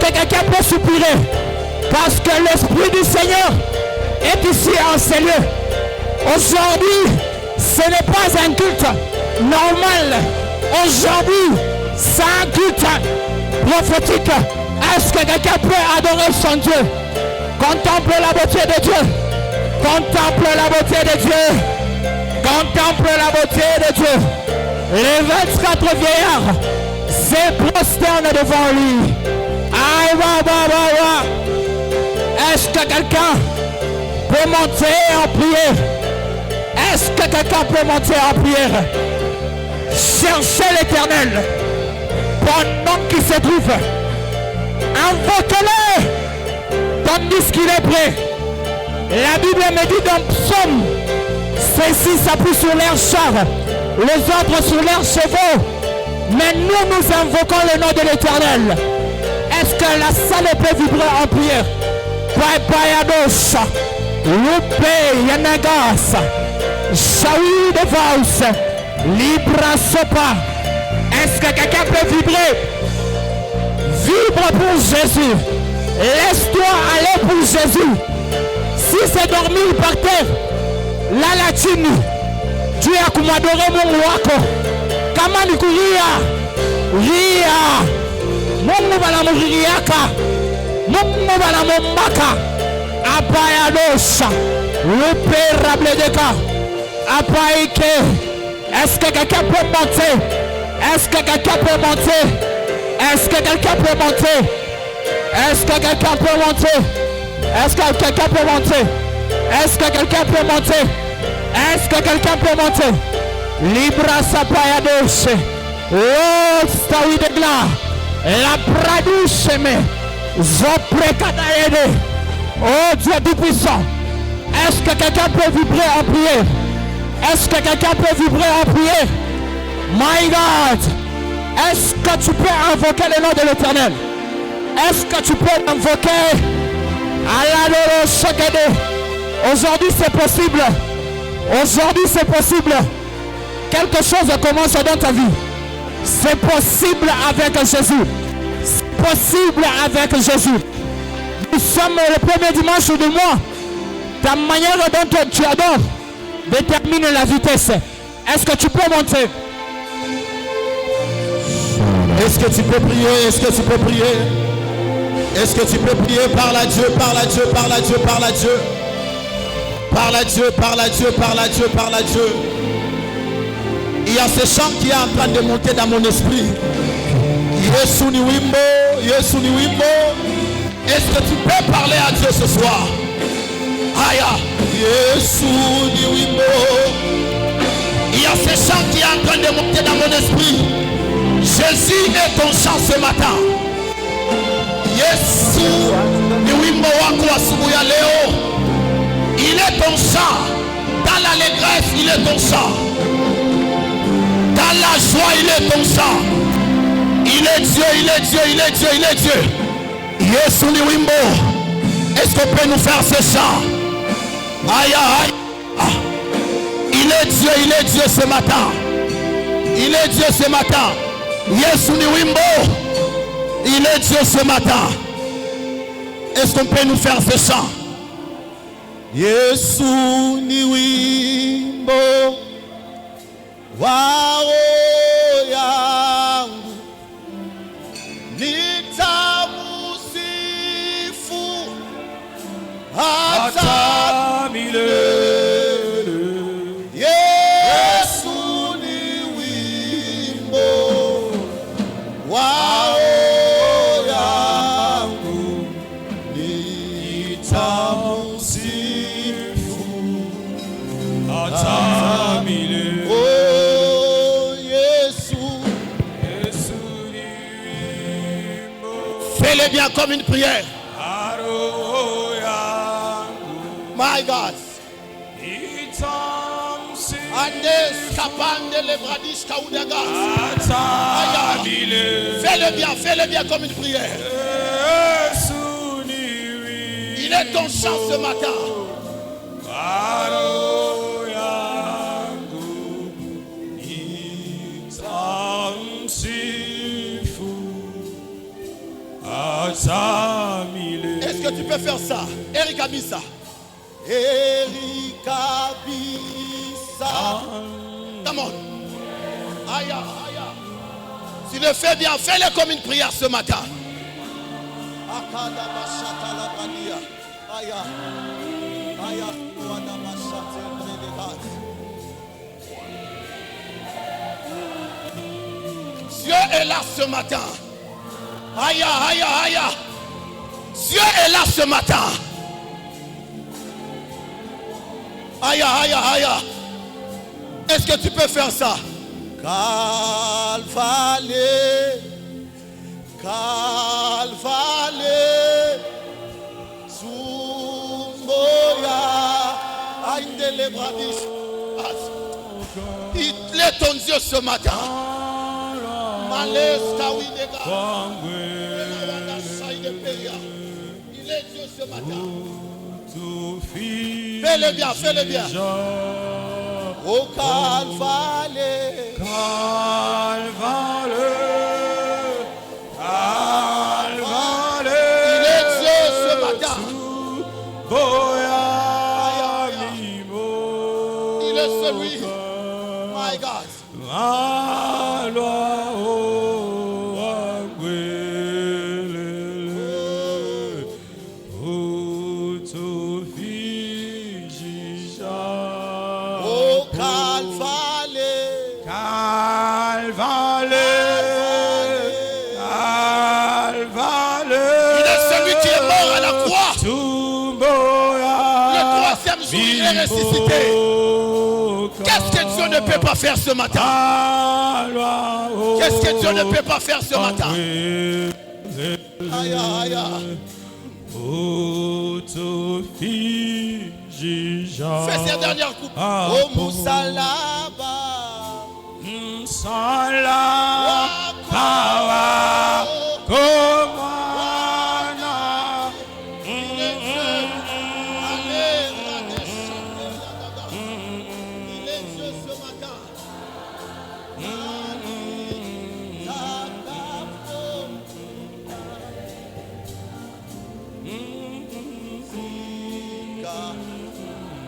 que quelqu'un peut soupirer? Parce que l'Esprit du Seigneur est ici en ces lieux. Aujourd'hui, ce n'est pas un culte normal. Aujourd'hui, c'est un culte prophétique. Est-ce que quelqu'un peut adorer son Dieu? Contemple la beauté de Dieu. Contemple la beauté de Dieu. Contemple la beauté de Dieu. Les 24 vieillards se prosternent devant lui. Aïe, est-ce que quelqu'un peut monter en prière? Est-ce que quelqu'un peut monter en prière? Cherchez l'Éternel pendant qu'il se trouve. Invoquez-le tandis qu'il est prêt. La Bible me dit dans Psaume, ceux-ci s'appuient sur leurs chars, les autres sur leurs chevaux. Mais nous invoquons le nom de l'Éternel. Est-ce que la salle peut vibrer en prière? Papayados, Loupé, Yanagas, Shaoui de Vaus, Libra Sopa. Est-ce que quelqu'un peut vibrer? Vibre pour Jésus. Laisse-toi aller pour Jésus. Si c'est dormir par terre, la latine, tu as comme adoré mon wako. Kamani kuria, ria, mungu bala muriaka, mungu bala mombaka, apayadosa, le père bledeka, apaike. Est-ce que quelqu'un peut monter? Est-ce que quelqu'un peut monter? Est-ce que quelqu'un peut monter? Est-ce que quelqu'un peut monter? Est-ce que quelqu'un peut monter? Est-ce que quelqu'un peut monter? Est-ce que quelqu'un peut monter? Libra sapayados. Oh, stawi de gla. La pradouche me. Zoprekadaede. Oh Dieu tout-puissant. Est-ce que quelqu'un peut vibrer en prière? Est-ce que quelqu'un peut vibrer en prière? My God. Est-ce que tu peux invoquer le nom de l'Éternel? Est-ce que tu peux invoquer Aujourd'hui c'est possible. Aujourd'hui c'est possible. Quelque chose commence dans ta vie. C'est possible avec Jésus. C'est possible avec Jésus. Nous sommes le premier dimanche du mois. Ta manière dont tu adores détermine la vitesse. Est-ce que tu peux monter? Est-ce que tu peux prier? Est-ce que tu peux prier? Est-ce que tu peux prier? Parle à Dieu, parle à Dieu, parle à Dieu, parle à Dieu. Parle à Dieu, parle à Dieu, parle à Dieu, parle à Dieu. Il y a ce chant qui est en train de monter dans mon esprit. Yesu ni wimbo, Yesu ni wimbo. Est-ce que tu peux parler à Dieu ce soir? Aya, Yesu ni wimbo. Il y a ce chant qui est en train de monter dans mon esprit. Jésus est ton chant ce matin. Yesu ni wimbo wako asubuhi ya leo. Il est ton chant. Dans l'allégresse, il est ton chant. Dans la joie, il est ton chant. Il est Dieu, il est Dieu, il est Dieu, il est Dieu. Yesu ni wimbo. Est-ce qu'on peut nous faire ce chant? Aïe, aïe. Il est Dieu ce matin. Il est Dieu ce matin. Yesu ni wimbo. Il est Dieu ce matin. Est-ce qu'on peut nous faire ce chant? Yesu ni wimbo wao yangu nitamusifu hata milele. Yesu ni wimbo wao yangu nitamusifu hata milele. Oh Yesu, Yesu ni wimbo. Fais-le bien comme une prière. My God. Andes kapande levradish kaudagas. Fais-le bien comme une prière. Il est ton chant ce matin. Est-ce que tu peux faire ça? Eric Abissa. Eric Abissa. Come on. Aïe, aïe. Si le fais bien, fais-le comme une prière ce matin. Dieu est là ce matin. Aïe, aïe, aïe. Dieu est là ce matin. Aïe, aïe, aïe. Est-ce que tu peux faire ça? Calvaire, Calvaire, Zumboya, Aïndele Bradis. Il est ton Dieu ce matin. Malais, Kawinega. Il est Dieu ce matin. Fais-le bien, fais-le bien. Au Calvaire, Calvaire, Calvaire. Il est Dieu ce matin. Il est celui. My God. Il est ressuscité. Qu'est-ce que Dieu ne peut pas faire ce matin? Qu'est-ce que Dieu ne peut pas faire ce matin? Aïe, aïe. Fais ces dernières coupes. Oh Moussalaba, Moussalaba,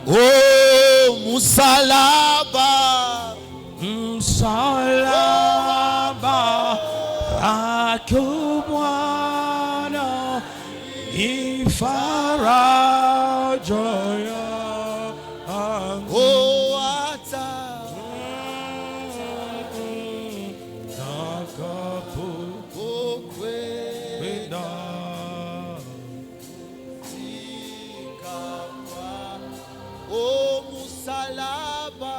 oh Moussalaba, Moussalaba, Akumwana, Ifarajoya, oh Ata, Nakapo, Okwena. Oh Moussalaba,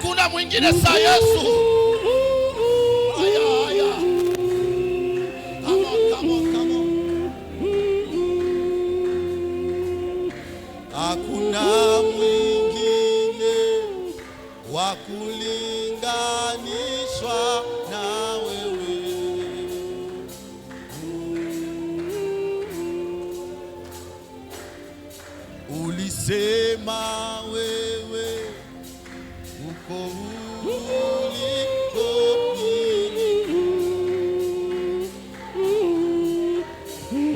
kuna mwingine saa Yesu. Aya, aya. Come on, come on, come on. Hakuna mwingine wa kulinganishwa na wewe. Ulisema wewe uko uliko mimi.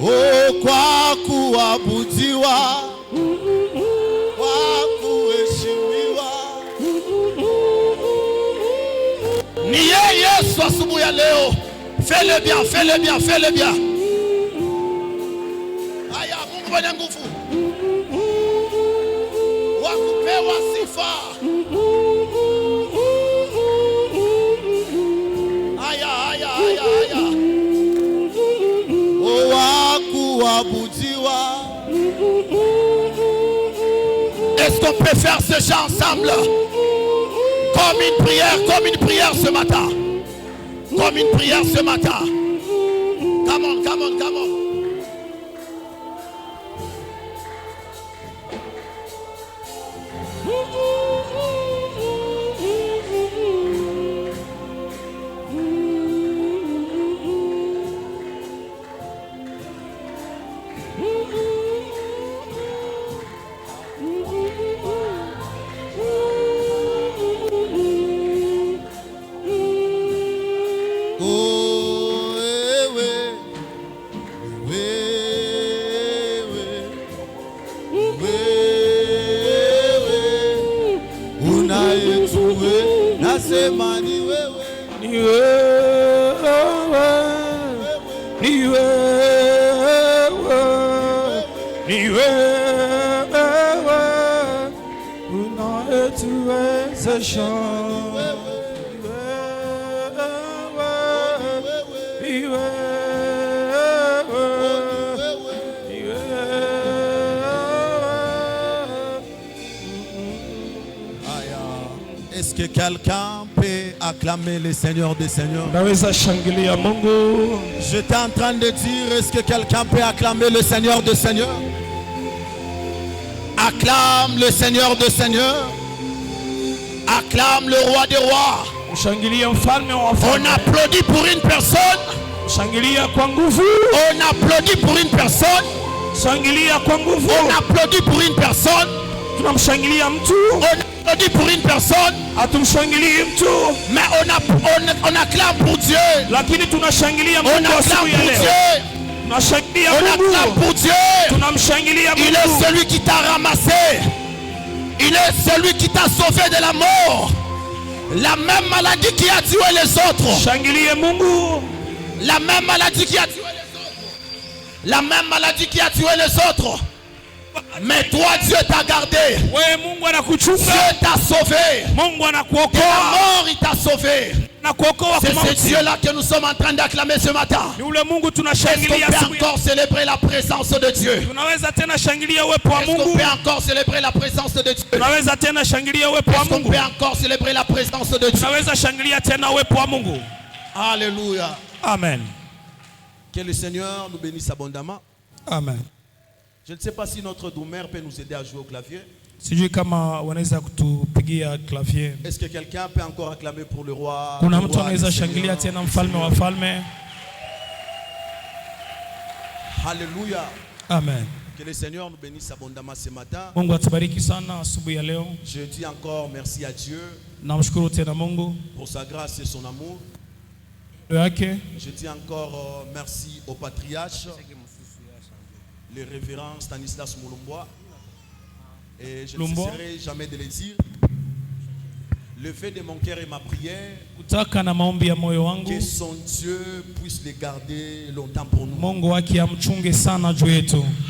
Oh, kwa kuabudiwa, kwa kuheshimiwa. Ni yeye Yesu asubuhi ya leo. Fais-le bien, fais-le bien, fais-le bien. Aya, Mungu mwenye nguvu. Wakupewa sifa. Aya, aya, aya, aya. qu'on peut faire ce chant ensemble? Comme une prière ce matin. Comme une prière ce matin. Come on, come on, come on. Est-ce que quelqu'un peut acclamer le Seigneur des Seigneurs? J'étais en train de dire, est-ce que quelqu'un peut acclamer le Seigneur des Seigneurs? Acclame le Seigneur des Seigneurs. Acclame le roi des rois. On applaudit pour une personne. On applaudit pour une personne. On applaudit pour une personne. On applaudit pour une personne. Mais on acclame pour Dieu. On acclame pour Dieu. On acclame pour Dieu. Il est celui qui t'a ramassé. Il est celui qui t'a sauvé de la mort. La même maladie qui a tué les autres. La même maladie qui a tué les autres. La même maladie qui a tué les autres. Mais toi, Dieu t'a gardé. Dieu t'a sauvé. De la mort, il t'a sauvé. C'est ce Dieu-là que nous sommes en train d'acclamer ce matin. Est-ce qu'on peut encore célébrer la présence de Dieu? Est-ce qu'on peut encore célébrer la présence de Dieu? Est-ce qu'on peut encore célébrer la présence de Dieu? Alléluia. Amen. Que le Seigneur nous bénisse abondamment. Amen. Je ne sais pas si notre Doumer peut nous aider à jouer au clavier. Est-ce que quelqu'un peut encore acclamer pour le roi? Alléluia. Amen. Que le Seigneur nous bénisse abondamment ce matin. Je dis encore merci à Dieu pour sa grâce et son amour. Je dis encore merci au patriarche, le révérend Stanislas Mulumba. Et je ne cesserai jamais de le dire. Le fait de mon cœur et ma prière, que son Dieu puisse les garder longtemps pour nous.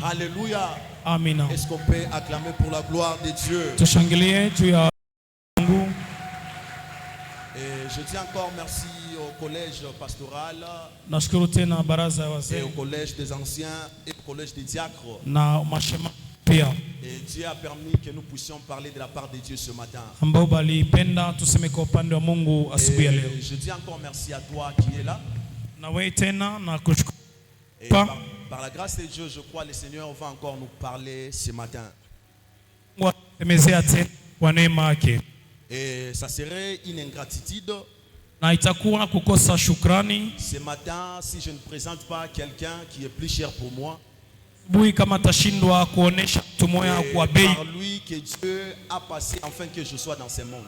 Alléluia. Amen. Est-ce qu'on peut acclamer pour la gloire de Dieu? Et je dis encore merci au collège pastoral et au collège des anciens et au collège des diacres. Et Dieu a permis que nous puissions parler de la part de Dieu ce matin. Et je dis encore merci à toi qui es là. Et par la grâce de Dieu, je crois que le Seigneur va encore nous parler ce matin. Et ça serait une ingratitude ce matin si je ne présente pas quelqu'un qui est plus cher pour moi. Et par lui que Dieu a passé afin que je sois dans ce monde.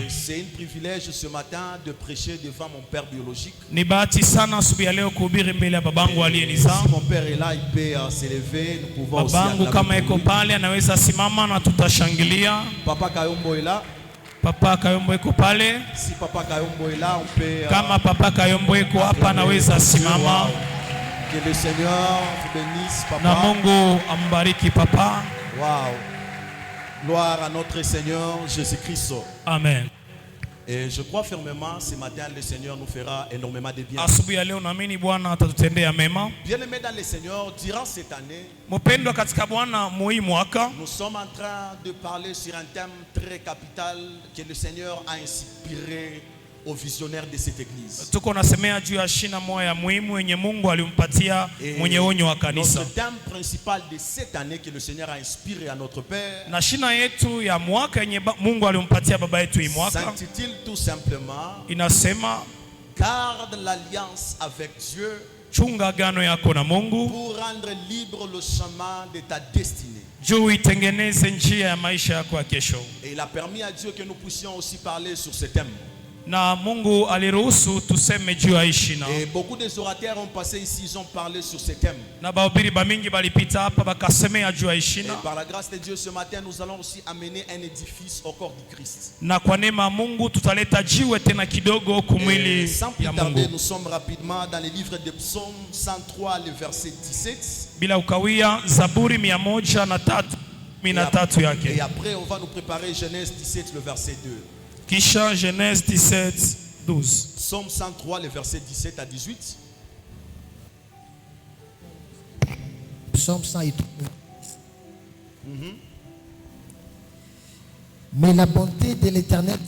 C'est un privilège ce matin de prêcher devant mon père biologique. Si mon père est là, il peut s'élever. Nous pouvons aussi acclamer pour lui. Papa Kayombo est là. Papa Kayombo eko pale. Si Papa Kayombo est là, on peut. Kama Papa Kayombo eko hapa naweza simama. Que le Seigneur vous bénisse, Papa. Na Mungu ambariki Papa. Wow. Gloire à notre Seigneur Jésus-Christ. Amen. Et je crois fermement, ce matin, le Seigneur nous fera énormément de bien. Bien-aimés dans le Seigneur, durant cette année, nous sommes en train de parler sur un thème très capital que le Seigneur a inspiré aux visionnaires de cette église. Notre thème principal de cette année que le Seigneur a inspiré à notre Père s'intitule tout simplement Garde l'alliance avec Dieu pour rendre libre le chemin de ta destinée. Et il a permis à Dieu que nous puissions aussi parler sur ce thème. Et beaucoup des orateurs ont passé ici, ils ont parlé sur ce thème. Et par la grâce de Dieu, ce matin, nous allons aussi amener un édifice au corps du Christ. Et sans plus tarder, nous sommes rapidement dans le livre de Psaume 103, le verset 17. Et après, on va nous préparer Genèse 17, le verset 2. Kisha Genèse 17, 12. Psaume 103, le verset 17 à 18. Psaume 103. Mais la bonté de l'Éternel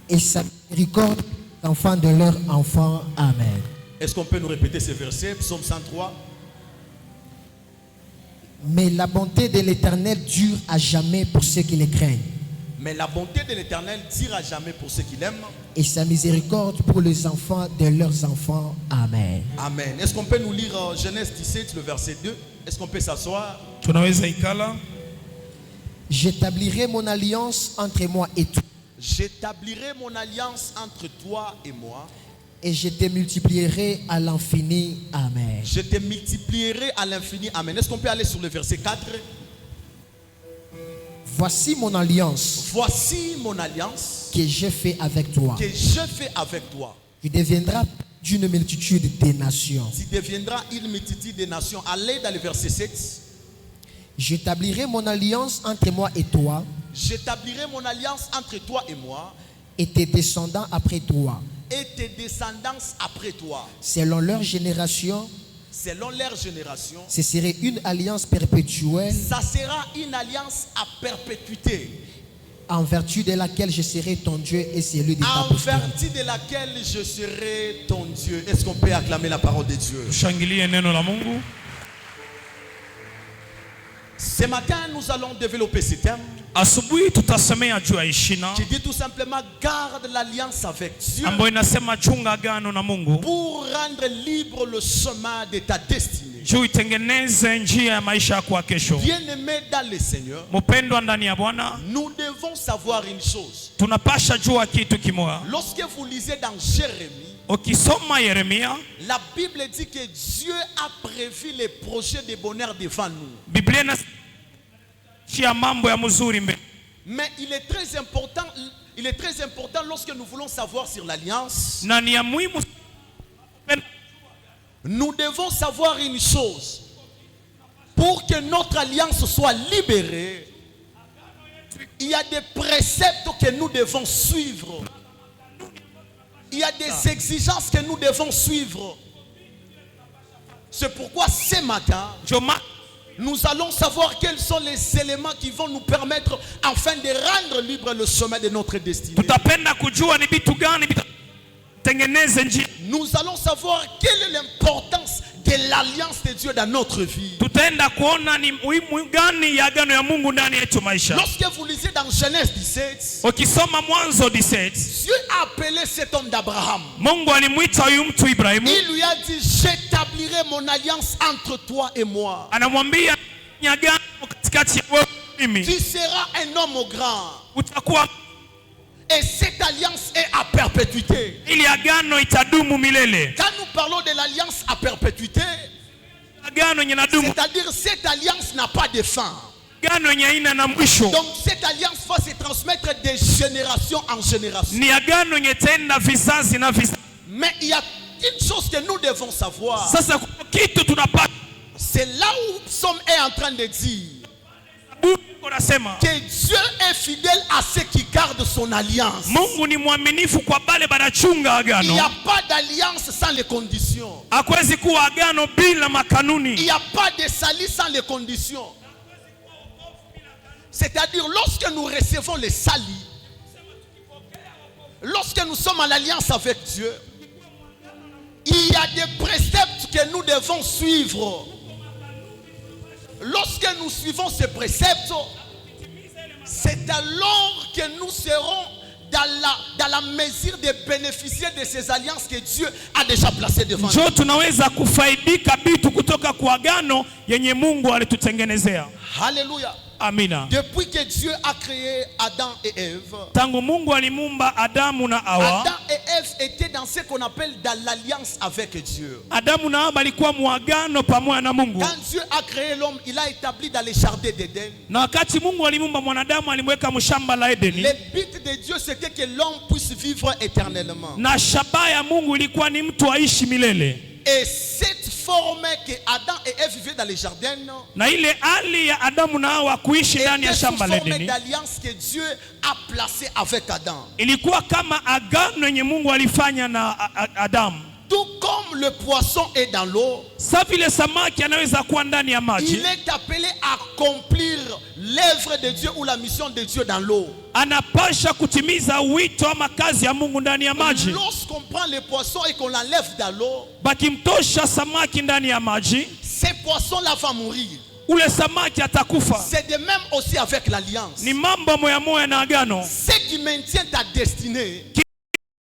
et sa miséricorde enfants de leurs enfants. Amen. Est-ce qu'on peut nous répéter ces versets? Psaume 103. Mais la bonté de l'Éternel dure à jamais pour ceux qui le craignent. Mais la bonté de l'Éternel dure à jamais pour ceux qui l'aiment. Et sa miséricorde pour les enfants de leurs enfants. Amen. Amen. Est-ce qu'on peut nous lire Genèse 17, le verset 2? Est-ce qu'on peut s'asseoir? J'établirai mon alliance entre moi et toi. J'établirai mon alliance entre toi et moi. Et je te multiplierai à l'infini. Amen. Je te multiplierai à l'infini. Amen. Est-ce qu'on peut aller sur le verset 4? Voici mon alliance. Voici mon alliance que je fais avec toi. Que je fais avec toi. Tu deviendras d'une multitude de nations. Tu deviendras une multitude de nations. Allez dans le verset 7. J'établirai mon alliance entre moi et toi. J'établirai mon alliance entre toi et moi. Et tes descendants après toi. Et tes descendants après toi. Selon leur génération. Selon leur génération. Ce serait une alliance perpétuelle. Ça sera une alliance à perpétuité. En vertu de laquelle je serai ton Dieu et celui de ta postérité. En vertu de laquelle je serai ton Dieu. Est-ce qu'on peut acclamer la parole de Dieu? Ce matin, nous allons développer ce thème. Qui dit tout simplement garde l'alliance avec Dieu pour rendre libre le chemin de ta destinée. Bien-aimés dans le Seigneur, nous devons savoir une chose. Lorsque vous lisez dans Jérémie, la Bible dit que Dieu a prévu les projets de bonheur devant nous. Mais il est très important lorsque nous voulons savoir sur l'alliance. Nous devons savoir une chose. Pour que notre alliance soit libérée, il y a des préceptes que nous devons suivre. Il y a des exigences que nous devons suivre. C'est pourquoi ce matin, nous allons savoir quels sont les éléments qui vont nous permettre afin de rendre libre le chemin de notre destinée. Nous allons savoir quelle est l'importance de l'alliance de Dieu dans notre vie. Lorsque vous lisez dans Genèse 17, Dieu a appelé cet homme d'Abraham. Il lui a dit, j'établirai mon alliance entre toi et moi. Tu seras un homme grand. Et cette alliance est à perpétuité. Quand nous parlons de l'alliance à perpétuité, c'est-à-dire cette alliance n'a pas de fin. Donc cette alliance va se transmettre de génération en génération. Mais il y a une chose que nous devons savoir. C'est là où Psaume est en train de dire que Dieu est fidèle à ceux qui gardent son alliance. Il n'y a pas d'alliance sans les conditions. Il n'y a pas de salut sans les conditions. C'est-à-dire, lorsque nous recevons le salut, lorsque nous sommes en alliance avec Dieu, il y a des préceptes que nous devons suivre. Lorsque nous suivons ces préceptes, c'est alors que nous serons dans la mesure de bénéficier de ces alliances que Dieu a déjà placées devant nous. Alléluia. Amina. Depuis que Dieu a créé Adam et Ève, Tangu Mungu alimuumba Adamu na Hawa, Adam et Ève étaient dans ce qu'on appelle dans l'alliance avec Dieu. Adamu na Hawa balikuwa muagano pamoja na Mungu. Quand Dieu a créé l'homme, il a établi dans les jardins d'Éden. Na wakati Mungu alimuumba mwanadamu alimweka mshamba la Edeni. Le but de Dieu c'était que l'homme puisse vivre éternellement. Na shabaha ya Mungu ilikuwa ni mtu aishi milele. Et cette forme que Adam et Ève vivaient dans les jardins, na ile hali ya Adamu na Hawa kuishi ndani ya shamba la Edeni, d'alliance que Dieu a placée avec Adam. Ilikuwa kama agano yenye Mungu alifanya na Adamu. Tout comme le poisson est dans l'eau, safi le samaki anaweza kuwa ndani ya maji, il est appelé à accomplir l'œuvre de Dieu ou la mission de Dieu dans l'eau. Anapasha kutimiza wito ama kazi ya Mungu ndani ya maji. Lorsqu'on prend le poisson et qu'on l'enlève dans l'eau, bakimtosha samaki ndani ya maji, ce poisson-là va mourir. Ule samaki atakufa. C'est de même aussi avec l'alliance. Ni mambo moya moya na agano. Ce qui maintient ta destinée,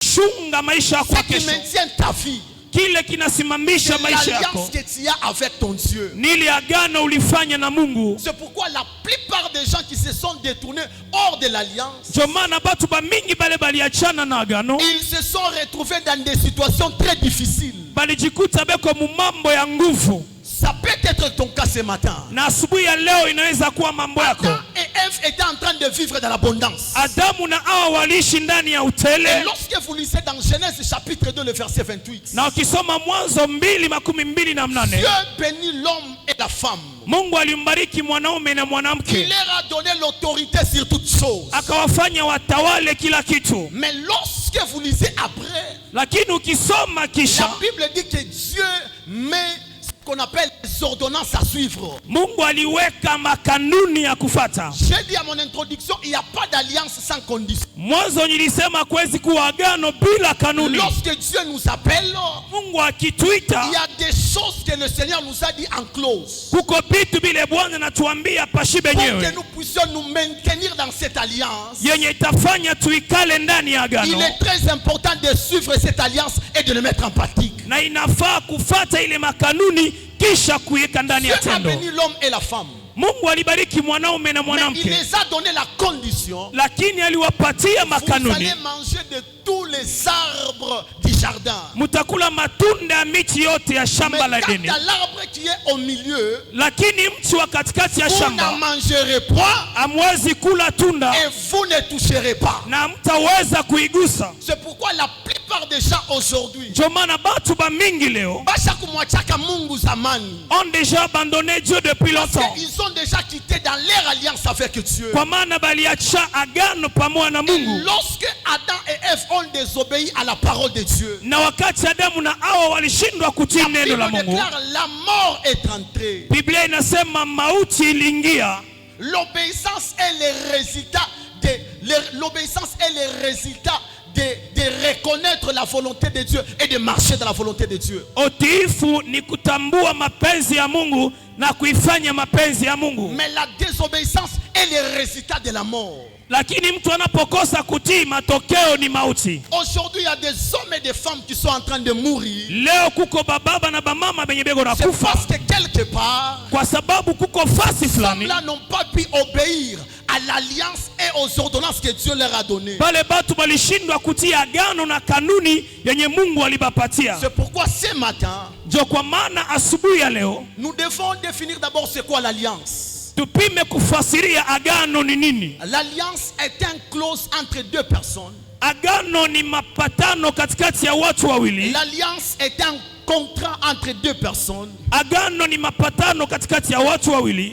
Chunga maisha yako ce qui maintient ta vie, kile kinasimamisha maisha yako, l'alliance que tu as avec ton Dieu. Nili agano ulifanya na Mungu. C'est pourquoi la plupart des gens qui se sont détournés hors de l'alliance, ils se sont retrouvés dans des situations très difficiles. Ça peut être ton cas ce matin. Adam et Ève étaient en train de vivre dans l'abondance. Et lorsque vous lisez dans Genèse chapitre 2 le verset 28, Dieu bénit l'homme et la femme. Il leur a donné l'autorité sur toutes choses. Mais lorsque vous lisez après, la Bible dit que Dieu met qu'on appelle les ordonnances à suivre. J'ai dit à mon introduction, il n'y a pas d'alliance sans condition. Lorsque Dieu nous appelle, il y a des choses que le Seigneur nous a dit en clause, pour que nous puissions nous maintenir dans cette alliance. Il est très important de suivre cette alliance et de le mettre en pratique. Dieu a béni l'homme et la femme. Mais il les a donné la condition. Vous allez manger de tous les arbres du jardin. Mais quand il y a l'arbre qui est au milieu, vous n'en mangerez pas et vous ne toucherez pas. C'est pourquoi la plupart des gens aujourd'hui ont déjà abandonné Dieu depuis longtemps. Ils ont déjà quitté dans leur alliance avec Dieu. Et lorsque Adam et Ève ont désobéi à la parole de Dieu, la Bible déclare la mort est entrée. L'obéissance est le résultat de reconnaître la volonté de Dieu et de marcher dans la volonté de Dieu. Mais la désobéissance est le résultat de la mort. Aujourd'hui, il y a des hommes et des femmes qui sont en train de mourir. C'est parce que quelque part, ces femmes-là n'ont pas pu obéir à l'alliance et aux ordonnances que Dieu leur a données. C'est pourquoi ce matin, nous devons définir d'abord c'est quoi l'alliance. L'alliance est un clause entre deux personnes. L'alliance est un contrat entre deux personnes.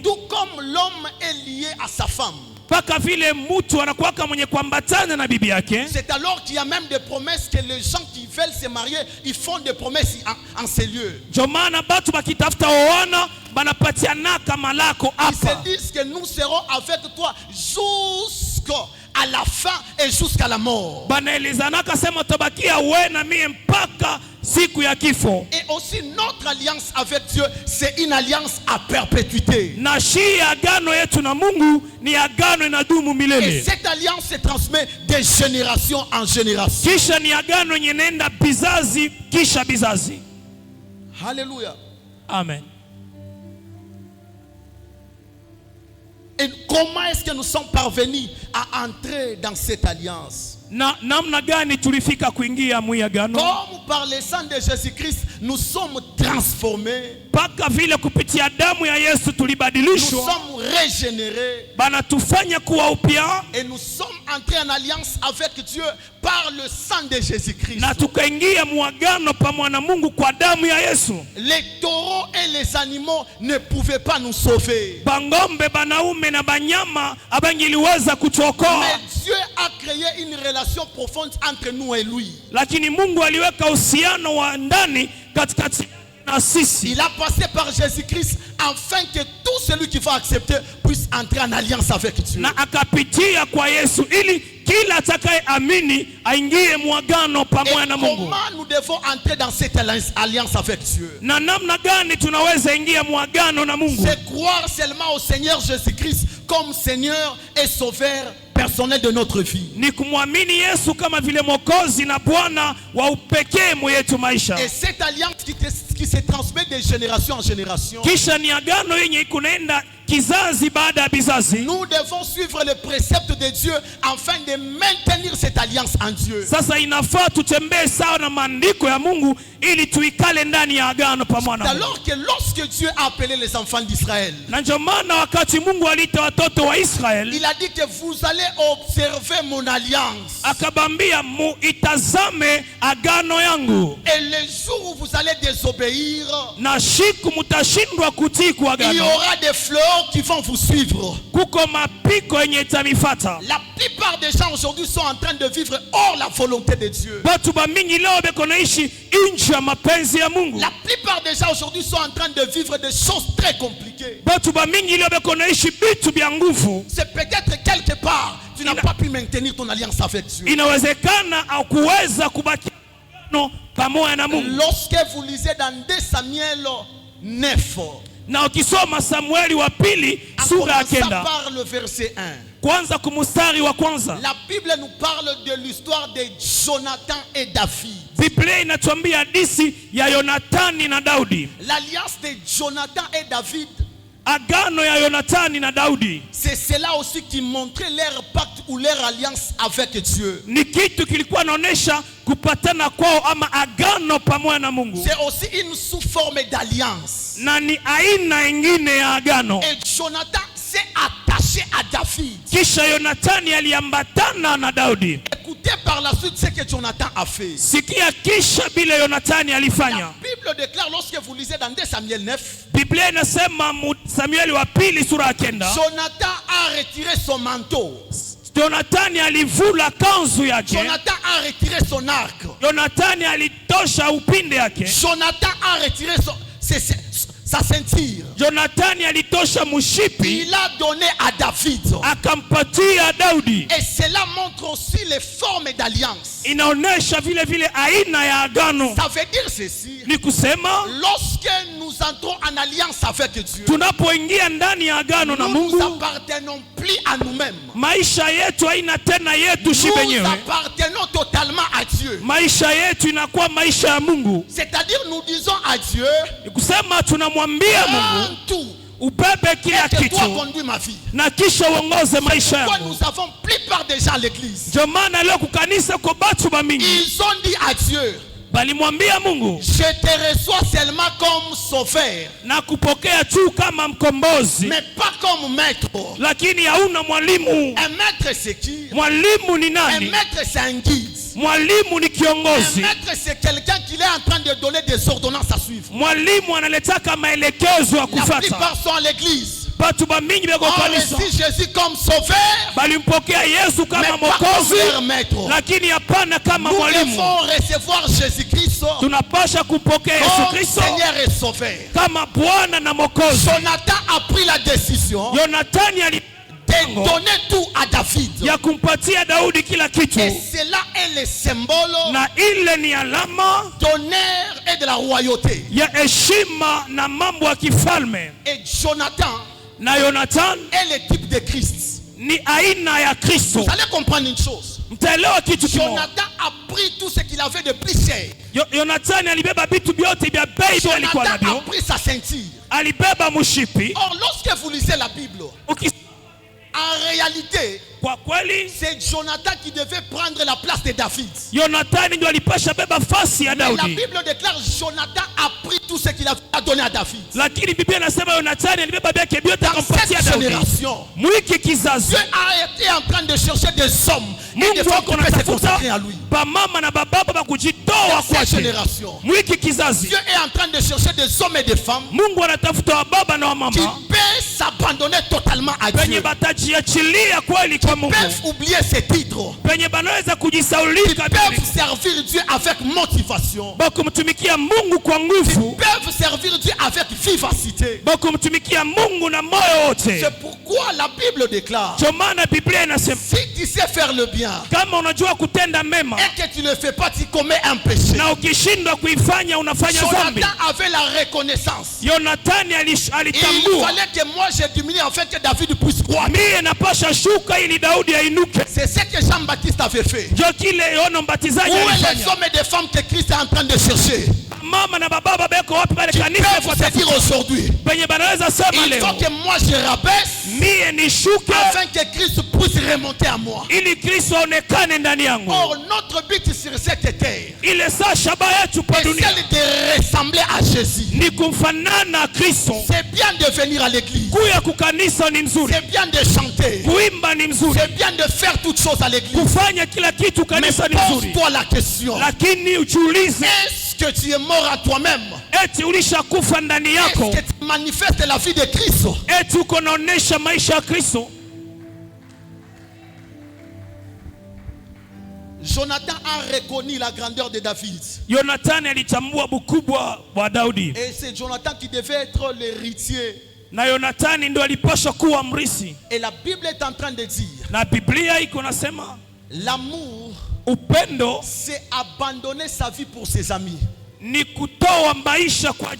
Tout comme l'homme est lié à sa femme. C'est alors qu'il y a même des promesses que les gens qui veulent se marier, ils font des promesses en ces lieux. Ils se disent que nous serons avec toi jusqu'à la fin et jusqu'à la mort. Et aussi notre alliance avec Dieu, c'est une alliance à perpétuité. Et cette alliance se transmet de génération en génération. Alléluia. Amen. Et comment est-ce que nous sommes parvenus à entrer dans cette alliance? Comme par le sang de Jésus-Christ, nous sommes transformés. Nous sommes régénérés. Et nous sommes entrés en alliance avec Dieu par le sang de Jésus-Christ. Les taureaux et les animaux ne pouvaient pas nous sauver. Mais Dieu a créé une relation profonde entre nous et lui. Il a passé par Jésus-Christ afin que tout celui qui va accepter puisse entrer en alliance avec Dieu. Et comment nous devons entrer dans cette alliance avec Dieu? C'est croire seulement au Seigneur Jésus-Christ comme Seigneur et Sauveur personnel de notre vie. Et cette alliance qui se transmet de génération en génération, nous devons suivre les préceptes de Dieu afin de maintenir cette alliance en Dieu. Alors que lorsque Dieu a appelé les enfants d'Israël, il a dit que vous allez observer mon alliance. Et le jour où vous allez désobéir, il y aura des fleurs qui vont vous suivre. La plupart des gens aujourd'hui sont en train de vivre hors la volonté de Dieu. La plupart des gens aujourd'hui sont en train de vivre des choses très compliquées. C'est peut-être quelque part tu n'as pas pu maintenir ton alliance avec Dieu. Lorsque vous lisez dans 2 Samuel 9, na ukisoma Samueli wa pili sura ya 9 par le verset 1. Kwanza kumustari wa kwanza. La Bible nous parle de l'histoire de Jonathan et David. Biblia inatuambia hadithi ya Yonathani na Daudi. L'alliance de Jonathan et David, agano ya Yonathani na Daudi, c'est cela aussi qui montrait leur pacte ou leur alliance avec Dieu. Ni kitu kilikuwa naonesha kupatana kwao ama agano pamoja na Mungu. C'est aussi une sous-forme d'alliance. Na ni aina nyingine ya agano. Et Jonathan s'est attaché à David. Kisha Yonathani aliambatana na Daudi. Écoutez par la suite ce que Jonathan a fait. Sikia kisha bila Yonathani alifanya. La Bible déclare, lorsque vous lisez dans 2 Samuel 9, Biblia inasema Samueli wa pili sura ya 9, Jonathan a retiré son manteau. Yonathani alivula kanzu yake. Jonathan a retiré son arc. Yonathani alitosha upinde yake. Jonathan a retiré sa ceinture. Yonathani alitosha mushipi. Il a donné à David. Akampatia Daudi. Et cela montre aussi les formes d'alliance. Inaonesha vile vile aina ya agano. Ça veut dire ceci. Ni kusema lorsque nous entrons en alliance avec Dieu, tunapoingia ndani ya agano na Mungu, nous ne nous appartenons plus à nous-mêmes. Maisha yetu haina tena yetu shi wenyewe. Nous appartenons totalement à Dieu. Maisha yetu inakuwa maisha ya Mungu. C'est-à-dire nous disons à Dieu, ni kusema tunamwambia Mungu tout, ubebe kila kitu na kisha uongoze maisha yako. Nous avons plupart des gens à l'église. Ndio maana leo kukanisa kwa watu bamingi, ils ont dit à Dieu, balimwambia Mungu, je te reçois seulement comme sauveur, na kupokea tu kama mkombozi, mais pas comme maître. Lakini hauna mwalimu. Un maître c'est qui? Mwalimu ni nani? Un maître c'est un guide. Mwalimu ni kiongozi. Un maître c'est quelqu'un qui est en train de donner des ordonnances à suivre. Mwalimu analetaka maelekezo ya kufuata. La plupart sont à l'église. On reçut Jésus comme sauveur, balimpokea Yesu kama mais pas comme Mwokozi, leur maître. lakini hapana kama Nous mwalimu. devons recevoir Jésus-Christ Tunapasha kupokea Yesu comme Kristo Seigneur et Sauveur. kama Bwana na Mwokozi. Jonathan a pris la décision Yonatani de donner tout à David. ya kumpatia Daudi kila kitu, Et cela est le symbole na ile ni alama d'honneur et de la royauté. ya heshima na mambo ya kifalme. Et Jonathan Na Yonathan est le type de Christ. ni aina ya Kristo. Vous allez comprendre une chose. Mtaelewa kitu kimoja. Jonathan a pris tout ce qu'il avait de plus cher. Yonatani alibeba vitu vyote vya bei vile alikuwa Jonathan a navyo. pris sa ceinture. Alibeba mshipi. Or, lorsque vous lisez la Bible, en réalité, Kwa kweli c'est Jonathan qui devait prendre la place de David. Yonatani ndio alipasha beba fasi ya Mais la Daudi. Bible déclare Jonathan a pris tout ce qu'il avait donné à David. Lakini Biblia inasema Yonatani alibeba vyake vyote Dans akampatia cette Daudi. génération, Mwiki kizazi, Dieu a été en train de chercher des hommes et des Mungu femmes wako qui peuvent se anatafuta consacrer à lui. bamama na bababa bakujitoa Dans cette kwake. génération, Mwiki kizazi, Dieu est en train de chercher des hommes et des femmes Mungu anatafuta wababa na qui wamama peuvent s'abandonner totalement à penye Dieu. batajiachilia kweli kwa Mungu, Peuvent oublier ses titres. penye banaweza Qui kujisaulika peuvent servir Dieu avec motivation. bakumtumikia Mungu kwa nguvu, Peuvent servir Dieu avec vivacité. bakumtumikia Mungu na moyo wote. C'est pourquoi la Bible déclare, Ndio maana Biblia inasema si tu sais faire le bien kama unajua kutenda mema et que tu ne le fais pas, tu commets un péché. na ukishindwa kuifanya unafanya dhambi. Jonathan avait la reconnaissance. Yonatani Il alitambua, fallait que moi je diminue afin que David puisse croître. mie napasha shuka ili Daudi ainuke. C'est ce que Jean-Baptiste avait fait. Ndio kile Yohana Mbatizaji Où est les alifanya. hommes et des femmes que Christ est en train de chercher? Mama na baba beko wapi pale Qui kanisa peuvent kwa se dire aujourd'hui, penye banaweza sema il leo faut que moi je rabaisse mie nishuke afin que Christ puisse remonter à moi. ili Kristo aonekane ndani yangu. Or, notre but sur cette terre Ile saa shaba yetu pa est dunia celle de ressembler à Jésus. ni kumfanana na Kristo. C'est bien de venir à l'église. Kuya kukanisa ni mzuri, C'est bien de chanter. kuimba ni mzuri, C'est bien de faire toutes choses à l'église. kufanya kila kitu Mais kanisa ni mzuri, pose-toi la question. lakini ujiulize, Est-ce que tu es mort à toi-même? eti ulishakufa ndani Est-ce yako? que tu manifestes la vie de Christ? Eti uko naonesha maisha ya Kristo? Jonathan a reconnu la grandeur de David. Yonatani alitambua ukubwa wa Daudi, Et c'est Jonathan qui devait être l'héritier. na Yonatani ndio alipaswa kuwa mrisi. Et la Bible est en train de dire, Na Biblia iko nasema l'amour, upendo c'est abandonner sa vie pour ses amis. ni kutoa maisha kwa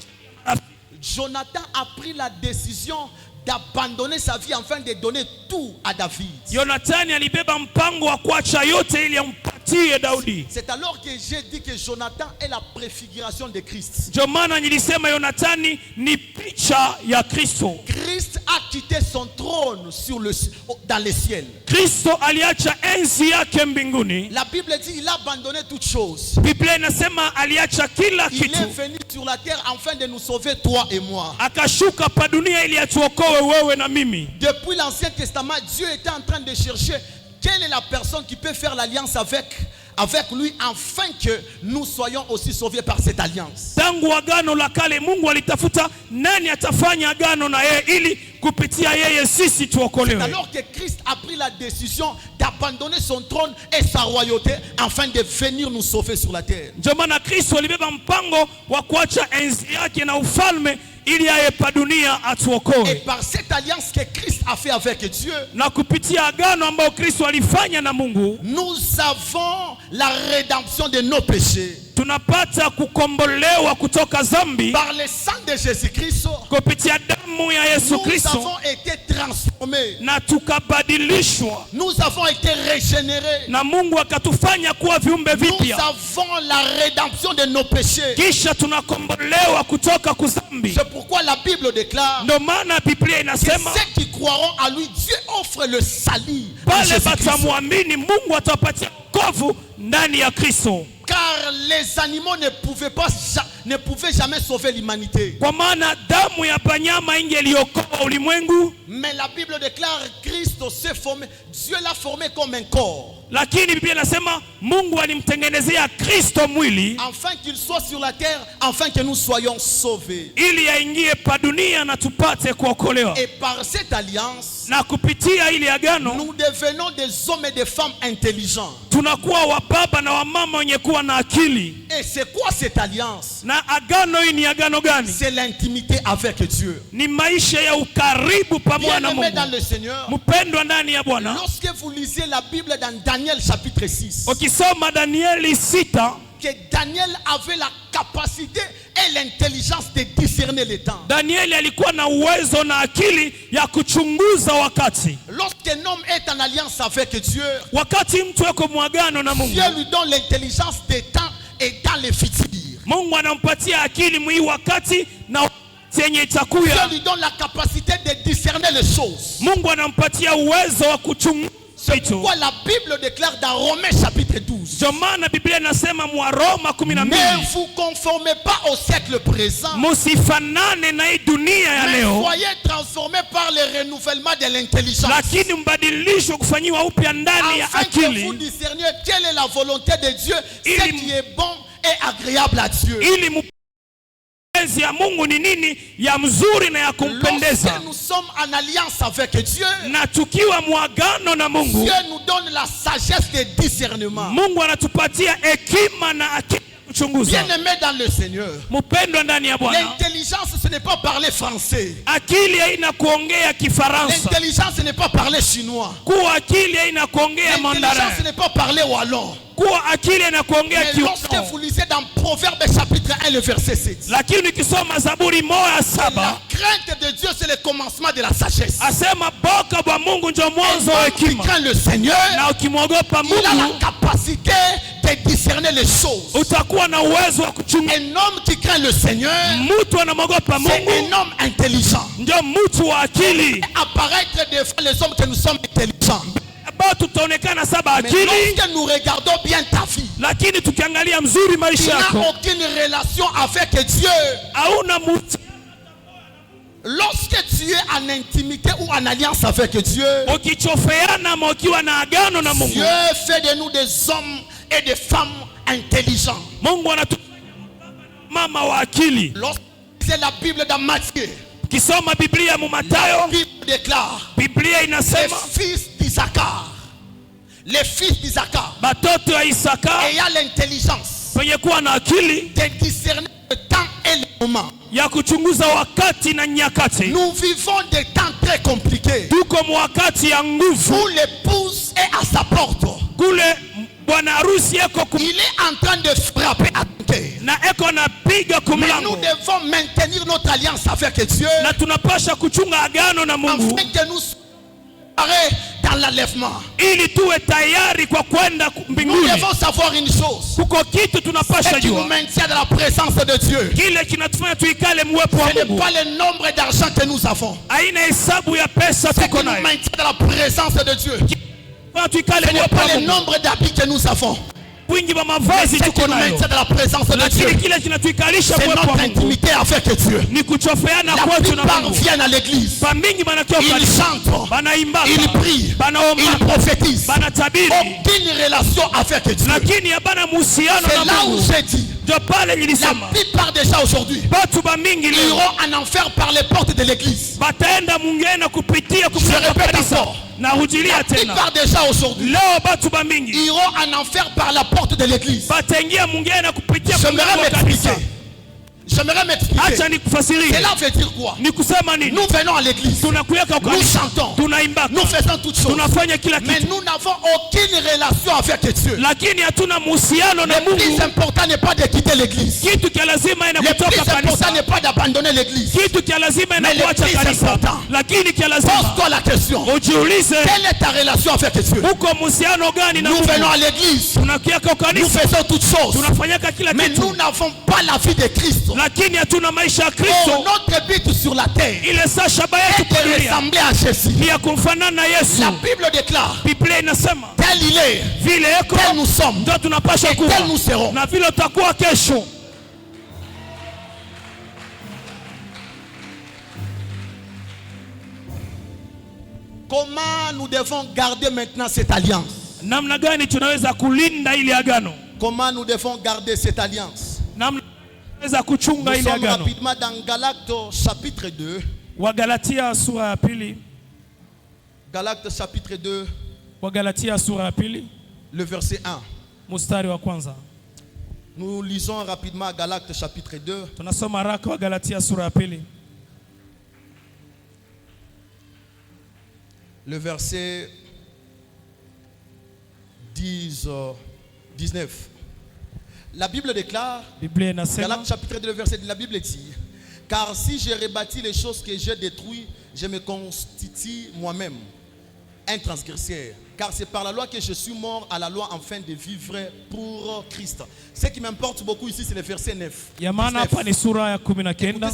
Jonathan a pris la décision d'abandonner sa vie afin de donner tout à David. Yonatani alibeba mpango wa kuacha yote ili ampatie Daudi. C'est alors que j'ai dit que Jonathan est la préfiguration de Christ. Ndio maana nilisema Yonatani ni picha ya Kristo. Christ a quitté son trône dans les ciels. Kristo aliacha enzi yake mbinguni. La Bible dit il a abandonné toutes choses. Biblia inasema aliacha kila Il kitu, est venu sur la terre afin de nous sauver, toi et moi. akashuka pa dunia ili atuokoe wewe na mimi. Depuis l'Ancien Testament, Dieu était en train de chercher quelle est la personne qui peut faire l'alliance avec lui afin que nous soyons aussi sauvés par cette alliance. Tangu agano la kale Mungu alitafuta nani atafanya agano na yeye ili kupitia yeye sisi tuokolewe. Alors que Christ a pris la décision d'abandonner son trône et sa royauté afin de venir nous sauver sur la terre. Ndio maana Kristo alibeba mpango wa kuacha enzi yake na ufalme ili aye pa dunia Et atuokoe. par cette alliance que Christ a fait avec Dieu, Na kupitia agano ambayo Kristo alifanya na Mungu, nous avons la rédemption de nos péchés. tunapata kukombolewa kutoka dhambi Par le sang de Jésus-Christ, kupitia damu ya Yesu nous Kristo, avons été transformés. na tukabadilishwa Nous avons été régénérés. na Mungu akatufanya kuwa viumbe Nous vipya. avons la rédemption de nos péchés. Kisha tunakombolewa kutoka kudhambi. C'est pourquoi la Bible déclare Ndio maana Biblia que inasema ceux qui croiront à lui, Dieu offre le salut. en pale Jésus-Christ. batamwamini Mungu atapatia wokovu ndani ya Kristo. Car les animaux ne pouvaient jamais sauver l'humanité. Kwa maana damu ya panyama ingeliokoa ulimwengu, Mais la Bible déclare Christ Christ s'est formé, Dieu l'a formé comme un corps. Lakini Biblia inasema Mungu alimtengenezea Kristo mwili afin qu'il soit sur la terre, afin que nous soyons sauvés. ili aingie pa dunia na tupate kuokolewa. Et par cette alliance, Na kupitia ili agano nous devenons des hommes et des femmes intelligents. tunakuwa wababa na wamama wenye kuwa na akili. Et c'est quoi cette alliance? Na agano hii ni agano gani? C'est l'intimité avec Dieu. Ni maisha ya ukaribu pamoja na Bien-aimés dans Mungu. le Seigneur, Mpendwa ndani ya Bwana, lorsque vous lisez la Bible dans Daniel chapitre 6, ukisoma Danieli 6, que Daniel avait la capacité et l'intelligence de discerner les temps. Danieli alikuwa na uwezo na akili ya kuchunguza wakati. Lorsqu'un homme est en alliance avec Dieu, Wakati mtu yuko muagano na Mungu, Dieu lui donne l'intelligence des temps et dans les futurs. Mungu anampatia akili mwi wakati na yenye Dieu itakuya. lui donne la capacité de discerner les choses. Mungu anampatia uwezo wa kuchunguza C'est vitu. pourquoi la Bible déclare dans Romains chapitre 12. Ndio maana Biblia inasema mwa Roma 12, Ne vous conformez pas au siècle présent, musifanane na hii dunia ya mais leo, soyez transformés par le renouvellement de l'intelligence, lakini mbadilishwe kufanyiwa upya ndani ya afin que vous akili, discerniez quelle est la volonté de Dieu, ce qui est bon et agréable à Dieu. ili mapenzi ya Mungu ni nini, ya mzuri na ya kumpendeza. Lorsque nous sommes en alliance avec Dieu, Na tukiwa muagano na Mungu, Dieu nous donne la sagesse de discernement. Mungu anatupatia hekima na akili kuchunguza. Bien-aimé dans le Seigneur, Mpendwa ndani ya Bwana, l'intelligence ce n'est pas parler français. akili haina kuongea Kifaransa. L'intelligence ce n'est pas parler chinois. Kuwa akili haina kuongea L'intelligence ce Mandarin. n'est pas parler wallon. Kuwa akili haina kuongea Mais lorsque Kiungo. vous lisez dans Proverbe chapitre 1 le verset 7, Lakini ukisoma Zaburi 1:7, la crainte de Dieu c'est le commencement de la sagesse. asema boka bwa Mungu ndio mwanzo wa Un homme qui hekima. craint le Seigneur, Na ukimwogopa il a la Mungu capacité de discerner les choses. utakuwa na uwezo wa kuchunguza. Un homme qui craint le Seigneur, Mtu anamwogopa c'est Mungu un homme intelligent. ndio mtu wa akili. Apparaître devant les hommes que nous sommes intelligents. Ambao tutaonekana saba Mais akili, lorsque nous regardons bien ta vie, lakini tukiangalia mzuri tu maisha n'as yako, aucune relation avec Dieu. hauna mtu. Lorsque tu es en intimité ou en alliance avec Dieu, Ukichofeana ama ukiwa na agano na Mungu, Dieu fait de nous des hommes et des femmes intelligents. Mungu anatufanya mama wa akili. Lorsque c'est la Bible dans Matthieu, Ukisoma Biblia mu la Mathayo, Bible déclare Biblia les inasema fils d'Isaacar, les fils d'Isaacar batoto ya Isaka ayant l'intelligence wenye kuwa na akili de discerner le temps et le moment. ya kuchunguza wakati na nyakati. Nous vivons des temps très compliqués Tuko mwakati ya nguvu, où l'épouse est à sa porte. kule bwana harusi eko Il est en train de frapper à ton cœur. na eko napiga Mais nous kumlango, devons maintenir notre alliance avec Dieu na tunapasha kuchunga agano na Mungu afin que nous soyons préparés dans l'enlèvement. ili tuwe tayari kwa kwenda Nous mbinguni. devons savoir une chose, Kuko kitu tunapasha c'est qui nous jua, maintient dans la présence de Dieu. kile kinatufanya tuikale mwepo wa Ce n'est Mungu. pas le nombre d'argent que nous avons, Haina hesabu ya pesa c'est qui tuko nous nayo, maintient dans la présence de Dieu. tuikale Ce n'est mwepo pas wa le Mungu. nombre d'habits que nous avons, wingi wa mais mavazi c'est qui tuko nous nayo, maintient dans la présence de lakini Dieu. kile kinatuikalisha C'est mwepo wa notre Mungu intimité avec Dieu. ni kuchofeana La kwetu na plupart Mungu. viennent à l'église, Bamingi banakia ils kanisa, chantent, banaimbaka, ils prient, banaomba, ils prophétisent. banatabiri, Aucune relation avec Dieu. lakini habana muhusiano C'est na là où Mungu. j'ai dit, Ndio pale la nilisema plupart des gens aujourd'hui batu bamingi leo iront en enfer par les portes de l'église. bataenda mungena kupitia Je kumlango répète kanisa. encore. Na hujilia La tena plupart des gens aujourd'hui leo batu bamingi iront en enfer par la porte de l'église. bataingia mungena kupitia J'aimerais kumlango wa kanisa. m'expliquer. J'aimerais m'expliquer. Acha nikufasirie. Cela veut dire quoi? Ni kusema nini? Nous venons à l'église, Tunakuweka kwa nous kanisa, chantons, tunaimbaka, nous faisons toutes choses, tunafanya kila mais kitu, nous n'avons aucune relation avec Dieu. lakini hatuna muhusiano na Le plus Mungu. important n'est pas de quitter l'église. Kitu kia lazima ina Le plus kutoka important kanisa, n'est pas d'abandonner l'église. kitu kia lazima ina Mais le kuacha plus kanisa, important, lakini kia lazima pose-toi la question. ujiulize Quelle est ta relation avec Dieu? uko muhusiano gani na Nous Mungu. venons à l'église, Tunakiweka kwa nous kanisa, faisons toutes choses, tunafanyaka kila mais kitu, nous n'avons pas la vie de Christ. lakini hatuna maisha ya Oh, Kristo. notre but sur la terre Ile saa shaba yetu est kwa de dunia ressembler à Jésus. ni ya kumfanana na Yesu. La Bible déclare, Biblia inasema tel il est, vile eko tel nous sommes, ndio tunapasha et kuwa tel nous serons. na vile utakuwa kesho. Comment nous devons garder maintenant cette alliance? Namna gani tunaweza kulinda ile agano? Comment nous devons garder cette alliance? Namna tunaweza kuchunga ile agano? Nous sommes agano. rapidement dans Galates chapitre 2. Wagalatia sura ya pili. Galates chapitre 2. Wagalatia sura ya pili. Le verset 1. Mstari wa kwanza. Nous lisons rapidement Galates chapitre 2. Tunasoma haraka Wagalatia sura ya pili. Le verset 19. La Bible déclare, Galates chapitre 2, le verset de la Bible dit, car si j'ai rebâti les choses que j'ai détruites, je me constitue moi-même un transgresseur. Car c'est par la loi que je suis mort à la loi afin de vivre pour Christ. Ce qui m'importe beaucoup ici, c'est le verset 9. Ce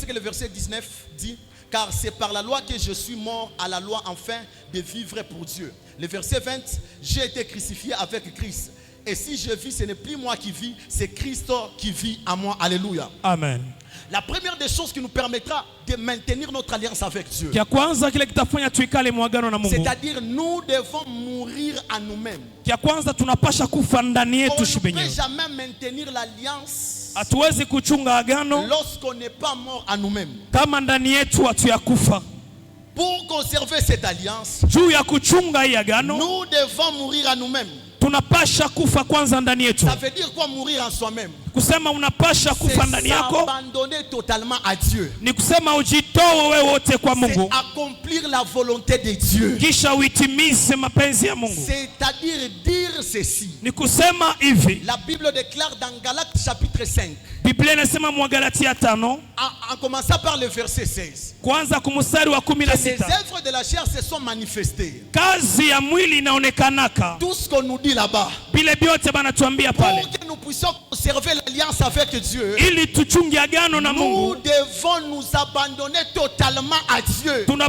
que le verset 19 dit. Car c'est par la loi que je suis mort à la loi afin de vivre pour Dieu. Le verset 20, j'ai été crucifié avec Christ. Et si je vis, ce n'est plus moi qui vis, c'est Christ qui vit en moi. Alléluia. Amen. La première des choses qui nous permettra de maintenir notre alliance avec Dieu, c'est-à-dire nous devons mourir à nous-mêmes. On ne peut jamais maintenir l'alliance lorsqu'on n'est pas mort à nous-mêmes. Pour conserver cette alliance, nous devons mourir à nous-mêmes. Ça veut dire quoi, mourir en soi-même? C'est s'abandonner totalement à Dieu. C'est accomplir la volonté de Dieu. C'est-à-dire dire ceci. La Bible déclare dans Galates chapitre 5, en commençant par le verset 16, que les œuvres de la chair se sont manifestées. Tout ce qu'on nous dit là-bas, pour que nous puissions conserver l'alliance avec Dieu, nous devons nous abandonner totalement à Dieu, comme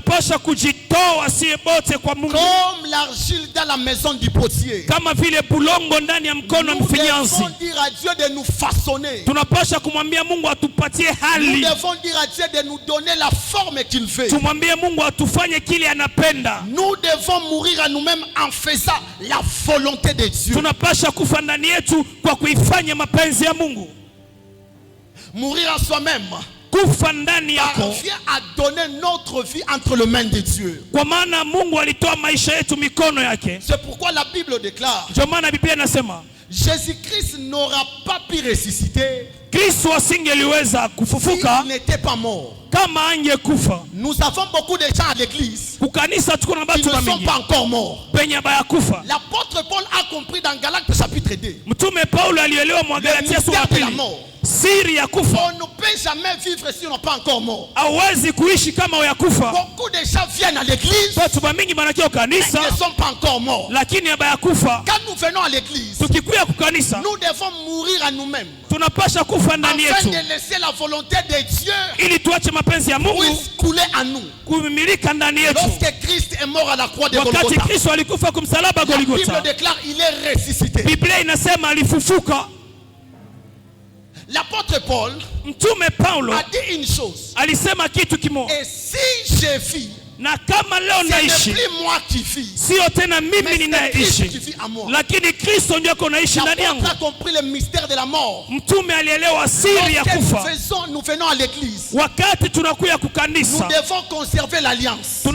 l'argile dans la maison du potier. Nous devons dire à Dieu de nous façonner. Nous devons dire à Dieu de nous donner la forme qu'il veut. Nous devons mourir à nous-mêmes en faisant la volonté de Dieu. Mourir en soi-même vient à donner notre vie entre les mains de Dieu. C'est pourquoi la Bible déclare, Jésus-Christ n'aura pas pu ressusciter s'il n'était pas mort. Nous avons beaucoup de gens à l'église qui ne sont pas encore morts. L'apôtre Paul a compris dans Galates chapitre 2 le mystère de la mort. On ne peut jamais vivre si on n'est pas encore mort. Beaucoup de gens viennent à l'église mais ils ne sont pas encore morts. Quand nous venons à l'église, nous devons mourir à nous-mêmes afin de laisser la volonté de Dieu puisse couler à nous. Lorsque Christ est mort à la croix de Golgotha, la Bible déclare qu'il est ressuscité. L'apôtre Paul a dit une chose. Et si je vis, ce n'est plus moi qui vis, mais c'est Christ qui vit en moi. L'apôtre a compris le mystère de la mort. Lorsque nous venons à l'église, nous devons conserver l'alliance. Et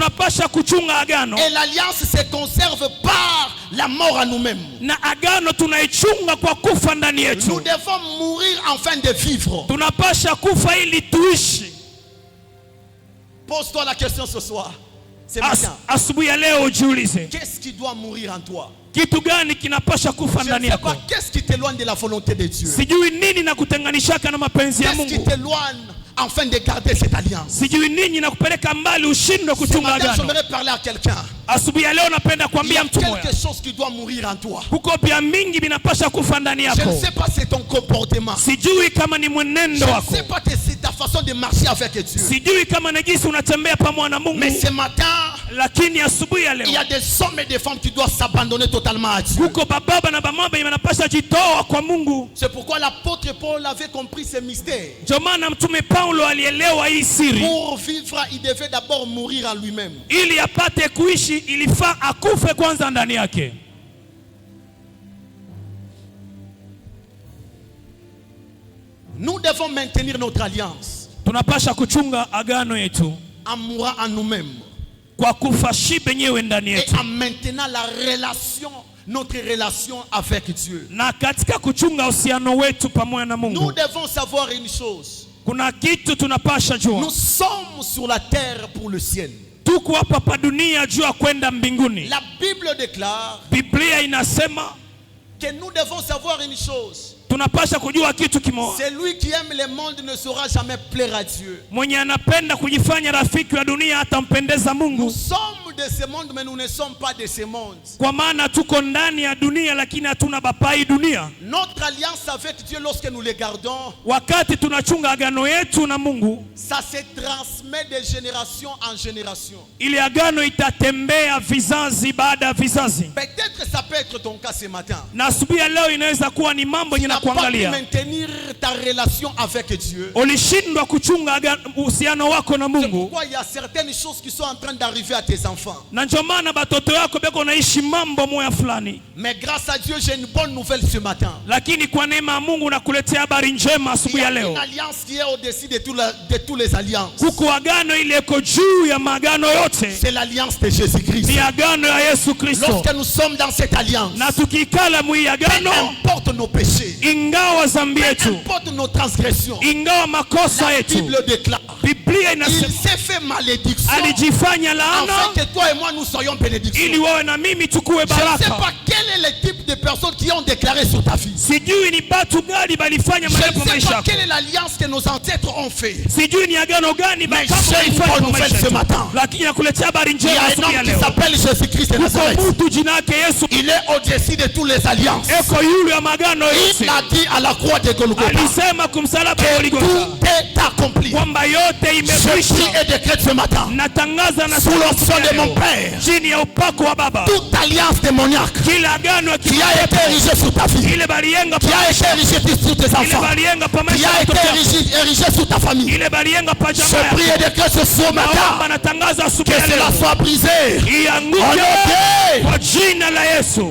l'alliance se conserve par la mort à nous-mêmes. Nous devons mourir afin de vivre. Pose-toi la question ce soir. Qu'est-ce qui doit mourir en toi? Je ne sais pas, qu'est-ce qui t'éloigne de la volonté de Dieu? Qu'est-ce qui t'éloigne afin de garder cette alliance? Ce matin, j'aimerais parler à quelqu'un. Il y a quelque chose qui doit mourir en toi. Je ne sais pas si c'est ton comportement. Je ne sais pas si c'est ta façon de marcher avec Dieu. Mais ce matin, lakini asubuhi ya leo il y a des hommes et des femmes qui doivent s'abandonner totalement à Dieu. kuko bababa na bamama wanapaswa jitoa kwa Mungu. C'est pourquoi l'apôtre Paul avait compris ce mystère. Ndio maana mtume Paulo alielewa hii siri. Pour vivre, il devait d'abord mourir à lui-même. Ili apate kuishi ilifaa akufe kwanza ndani yake. Nous devons maintenir notre alliance. Tunapasha kuchunga agano yetu En mourant en nous-mêmes. kwa kufa shibe nyewe ndani Et yetu. en maintenant la relation, notre relation avec Dieu. Na katika kuchunga uhusiano wetu pamoja na Mungu. Nous devons savoir une chose. Kuna kitu tunapasha jua. Nous sommes sur la terre pour le ciel. Tuko hapa pa dunia juu ya kwenda mbinguni. La Bible déclare Biblia inasema que nous devons savoir une chose. tunapasha kujua kitu kimoja. Celui qui aime le monde ne saura jamais plaire à Dieu. Mwenye anapenda kujifanya rafiki wa dunia atampendeza Mungu. Nous sommes de ce monde mais nous ne sommes pas de ce monde. Kwa maana tuko ndani ya dunia lakini hatuna bapai dunia. Notre alliance avec Dieu, lorsque nous les gardons, Wakati tunachunga agano yetu na Mungu, ça se transmet de génération en génération. ili agano itatembea vizazi baada ya vizazi. Peut-être ça peut être ton cas ce matin. Na asubuhi ya leo inaweza kuwa ni mambo Tu yenye n'as pas pu kuangalia. maintenir ta relation avec Dieu. Ulishindwa kuchunga uhusiano wako na C'est Mungu. pourquoi il y a certaines choses qui sont en train d'arriver à tes enfants. Na ndio maana batoto yako beko naishi mambo moya fulani. Mais grâce à Dieu, j'ai une bonne nouvelle ce matin. Lakini kwa neema ya Mungu nakuletea habari njema Il y asubuhi ya a leo. une alliance qui est au-dessus de tous les alliances. Kuko agano ile iko juu ya magano yote. C'est l'alliance de Jésus-Christ. Ni agano ya Yesu Kristo. Lorsque nous sommes dans cette alliance, Na tukikala mwi peu agano, importe nos péchés, ingawa zambi peu yetu, importe nos transgressions, ingawa makosa la yetu, Bible déclare, Biblia il inasema s'est fait malédiction alijifanya afin laana que toi et moi nous soyons bénédictions. ili wewe na mimi tukue Je ne sais baraka. pas quel est le type de personnes qui ont déclaré sur ta vie. Sijui ni batu gani balifanya Je mambo ne sais maisha pas yako. quelle est l'alliance que nos ancêtres ont fait. Sijui ni agano gani Mais bakamu j'ai une walifanya bonne kwa nouvelle maisha ce yetu. matin. Lakini nakuletea habari Il y njema a un asubuhi ya homme qui leo. s'appelle Jésus-Christ de Kuko Nazareth. mtu jina yake Yesu, Il est au-dessus de toutes les alliances. eko yule ya magano Il yote. a dit à la croix de Golgotha Alisema kumsalaba wa que Golgotha tout est accompli. kwamba yote Je prie imekwisha. et décrète ce matin, Natangaza na sous l'onction de mon Père, chini ya upako wa Baba, toute alliance démoniaque kila agano ya qui a été érigée sur ta vie, ile balienga qui a été érigée sur tes ile enfants, balienga pa qui maisha a ya été watoto yako, érigée sur ta famille, ile balienga pa je jamaa prie yako. et décrète ce Naomba matin natangaza que asubuhi ya cela leo soit brisé. Au nom ianguke de kwa jina la Yesu.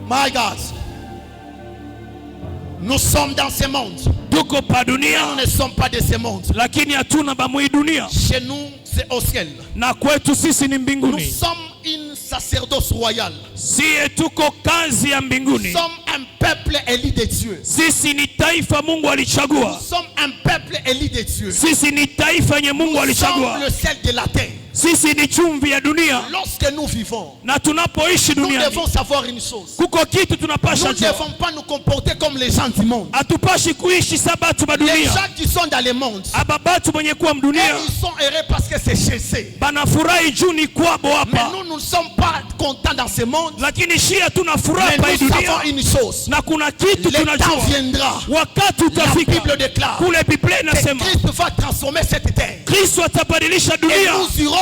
My God. Nous sommes dans ce monde. Tuko pa Nous dunia ne sommes pas de ce monde. lakini hatuna bamui dunia, Chez nous, c'est au ciel. na kwetu sisi ni Nous mbinguni. sommes une sacerdoce royale. Sie tuko kazi ya Nous mbinguni. sommes un peuple élu de Dieu. Sisi ni taifa Mungu alichagua. Nous sommes un peuple élu de Dieu. Sisi ni taifa yenye Mungu Nous sommes alichagua. le sel de la terre. Sisi ni chumvi ya dunia, Lorsque nous vivons, na tunapoishi nous duniani devons savoir une chose. kuko kitu Nous tunapasha ne jua. devons pas nous comporter comme les gens du monde. Hatupashi kuishi sabatu ba Les dunia. gens qui sont dans le monde, Aba batu mwenye kuwa et mdunia ils sont heureux parce que c'est chez eux. banafurahi juu ni kwabo Mais hapa, nous ne sommes pas contents dans ce monde. lakini shia tuna furaha Mais pa hii nous dunia, savons une chose. na kuna kitu Le temps tunajua viendra. wakati La utafika Bible déclare kule Biblia que inasema Christ va transformer cette terre. Kristo atabadilisha Et dunia, nous irons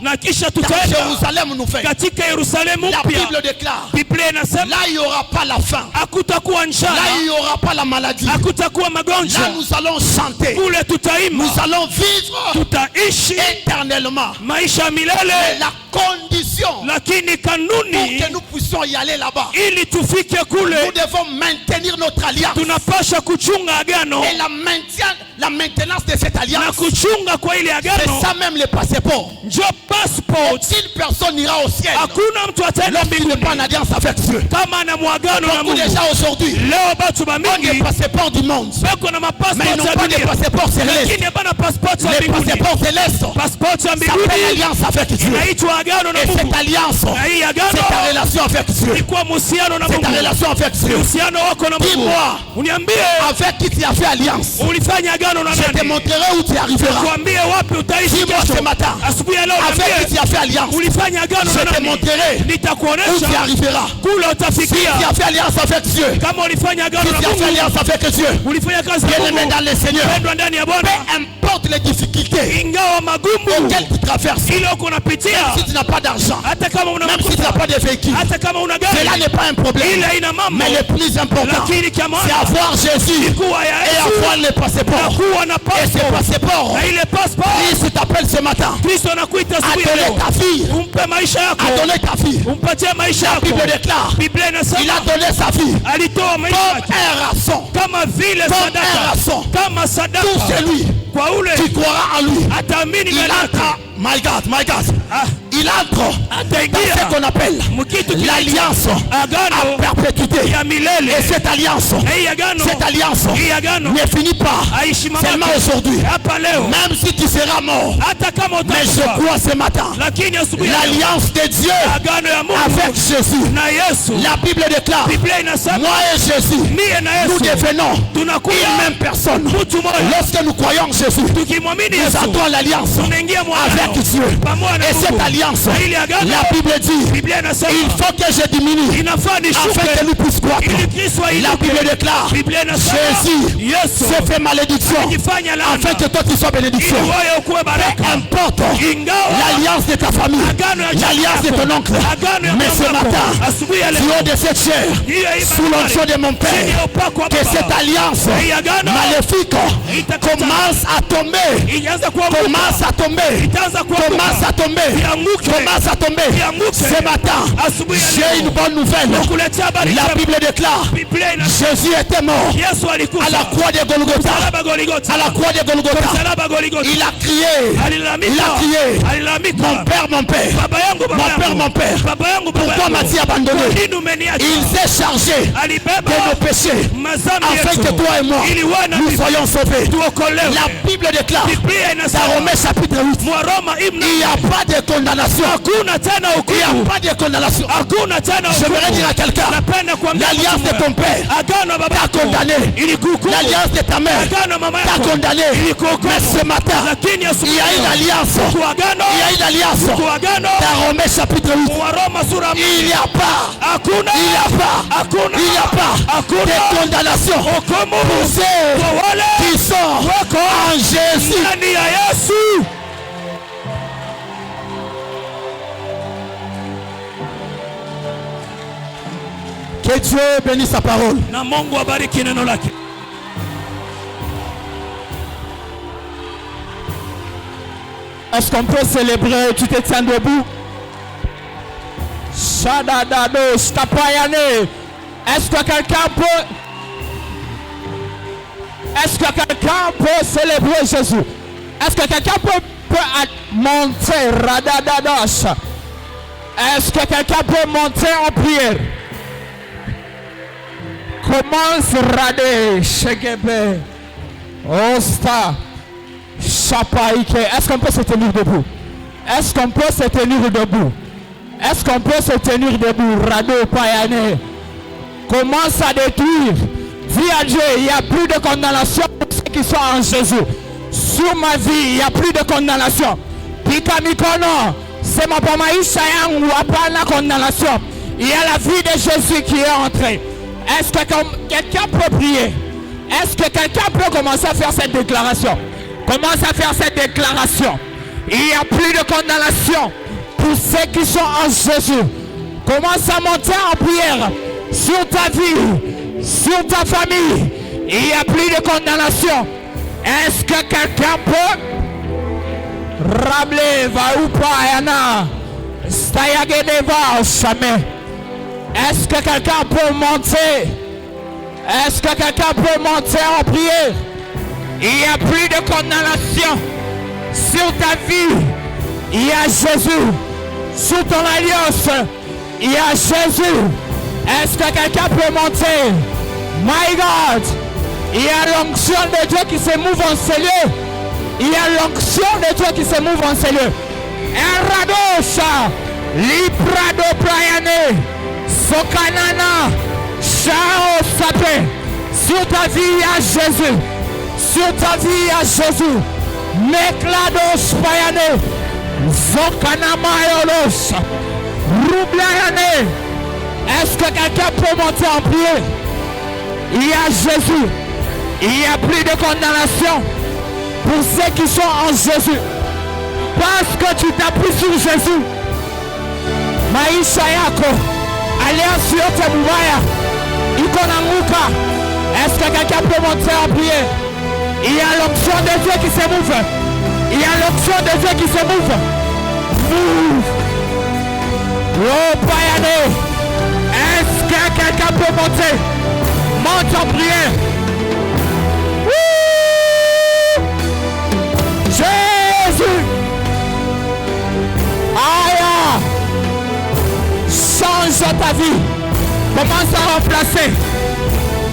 na kisha dans tutaenda Jérusalem nouvelle. katika Yerusalemu La mpya. Bible déclare, Biblia inasema là il n'y aura pas la faim. hakutakuwa Là il njaa, n'y aura pas la maladie. hakutakuwa Là magonjwa, nous allons chanter. kule tutaimba, Nous allons vivre tutaishi éternellement. maisha ya Mais milele. la condition Lakini pour kanuni que nous puissions y aller là-bas, ili tufike kule, nous devons maintenir notre alliance. tunapasha kuchunga agano, Et la maintenance de cette na alliance, kuchunga kwa ile c'est agano ça même le passeport. njo passport. Aucune personne n'ira au ciel Hakuna mtu ataenda lorsqu'il n'est pas en mbinguni alliance avec Dieu. kama ana mwagano na Beaucoup Mungu. déjà aujourd'hui Leo batu ba ont des mingi passeports du monde, beko na mais mapassport ils n'ont ya pas de dunia, passeport céleste. lakini hapana passport ya Les mbinguni. passeports célestes Passport ya s'appellent mbinguni alliance avec Dieu. inaitwa agano na Et cette Mungu, alliance, na hii c'est ta agano relation avec Dieu. ni kwa muhusiano na C'est ta Mungu. relation avec Dieu. Uhusiano wako na Mungu. Dis-moi, Uniambie avec qui tu as fait alliance? ulifanya agano na Je te nani? montrerai où tu arriveras. Kuambie wapi utaishi Dis-moi kesho. ce matin, Asubuhi ya leo avec qui tu niambie as fait alliance? ulifanya agano Je na te nani? montrerai où tu Nitakuonesha arriveras. kule Si tu utafikia. as fait alliance avec Dieu, Kama ulifanya si agano tu na as fait Mungu, alliance avec Dieu, ulifanya kazi na bien-aimé Mungu, dans le Seigneur, pendwa ndani ya peu Bwana, importe importe les difficultés auxquelles tu traverses, même si tu n'as pas d'argent, même si tu n'as pas de véhicule, cela n'est pas un problème. Mais le plus important, c'est avoir Jésus et avoir le passeport. Et ce passeport, Christ t'appelle ce matin à donner ta vie. À donner ta vie. La Bible déclare, il a donné sa vie comme un rançon. Comme un rançon. Tout celui qui croira en lui, il entre. My God. Il entre dans ce qu'on appelle l'alliance à perpétuité. Et cette alliance ne finit pas seulement aujourd'hui. Même si tu seras mort. Mais je crois ce matin l'alliance de Dieu avec Jésus. La Bible déclare, moi et Jésus, nous devenons une même personne. Lorsque nous croyons en Jésus, nous avons l'alliance avec Dieu. Et cette alliance, la Bible dit, il faut que je diminue afin que nous puissions croître. La Bible déclare, Jésus s'est fait malédiction afin que toi tu sois bénédiction. Peu importe l'alliance de ta famille, l'alliance de ton oncle, mais ce matin, du haut de cette chair, sous l'onction de mon Père, que cette alliance maléfique commence à tomber. Ce matin, j'ai une bonne nouvelle. La Bible déclare, Jésus était mort à la croix de Golgotha. Il a crié, mon père, pourquoi m'as-tu abandonné? Il s'est chargé de nos péchés afin que toi et moi nous soyons sauvés. La Bible déclare dans Romains chapitre 8, il n'y a pas de condamnation. J'aimerais dire à quelqu'un, l'alliance de ton père t'a condamné, l'alliance de ta mère t'a condamné. Mais ce matin, il y a une alliance. Dans Romains chapitre 8, il n'y a pas de condamnation pour ceux qui sont en Jésus. Que Dieu bénisse sa parole. Est-ce qu'on peut célébrer? Tu te tiens debout. Shadadado, Stapayane. Est-ce que quelqu'un peut célébrer Jésus? Est-ce que quelqu'un peut monter Radadadosh? Est-ce que quelqu'un peut monter en prière? Commence Radé, Shegebe, Osta, Chapaïke. Est-ce qu'on peut se tenir debout? Rado Payane. Commence à détruire. Dis à Dieu, il n'y a plus de condamnation pour ceux qui sont en Jésus. Sur ma vie, il n'y a plus de condamnation. Pikamikono, c'est ma pamaïcha yang ou apana condamnation. Il y a la vie de Jésus qui est entrée. Est-ce que quelqu'un peut prier? Est-ce que quelqu'un peut commencer à faire cette déclaration? Il n'y a plus de condamnation pour ceux qui sont en Jésus. Commence à monter en prière sur ta vie, sur ta famille. Il n'y a plus de condamnation. Est-ce que quelqu'un peut? Rable va ou pas yana. Stayagedeva jamais. Est-ce que quelqu'un peut monter? En prière? Il n'y a plus de condamnation sur ta vie. Il y a Jésus. Sur ton alliance, il y a Jésus. Est-ce que quelqu'un peut monter? My God, il y a l'onction de Dieu qui se mouve en ces lieux. Eradosha, Liprado Prayane, Sokanana, Chao Sapé. Sur ta vie, il y a Jésus. Meklados Payane, Zokanama Yolos, Roubliane. Est-ce que quelqu'un peut monter en prière? Il y a Jésus. Il n'y a plus de condamnation Pour ceux qui sont en Jésus. Parce que tu t'appuies sur Jésus. Maisha yako. Alliance yote mubaya. Iko nanguka. Est-ce que quelqu'un peut monter à prier? Il y a l'option de Dieu qui se mouve. Il y a l'option de Dieu qui se mouve. Move. Oh, Payane. Est-ce que quelqu'un peut monter? Monte en prière. Jésus. Aïe. Change ta vie. Commence à remplacer.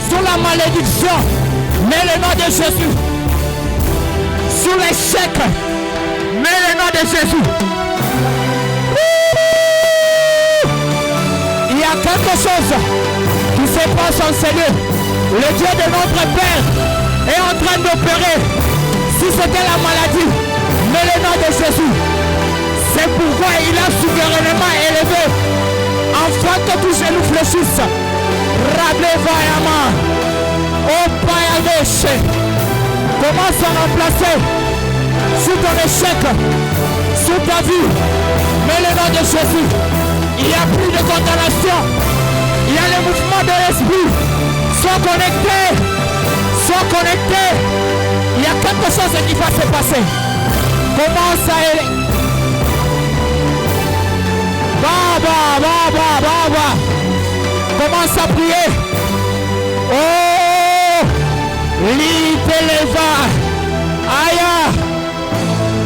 Sous la malédiction. Mets le nom de Jésus. Sous l'échec. Mets le nom de Jésus. Il y a quelque chose qui se passe en Seigneur. Le Dieu de notre Père est en train d'opérer. Si c'était la maladie, mets le nom de Jésus. C'est pourquoi il a souverainement élevé. Enfin que tous genoux fléchissent. Rabé Vayama. Oh Payadeche. Commence à remplacer sous ton échec, sous ta vie. Mets le nom de Jésus. Il n'y a plus de condamnation. Il y a le mouvement de l'esprit. Sois connecté. Sois connecté. Il y a quelque chose qui va se passer. Commence à aller. Baba. Commence à prier. Oh, l'Iteleva. Aïe.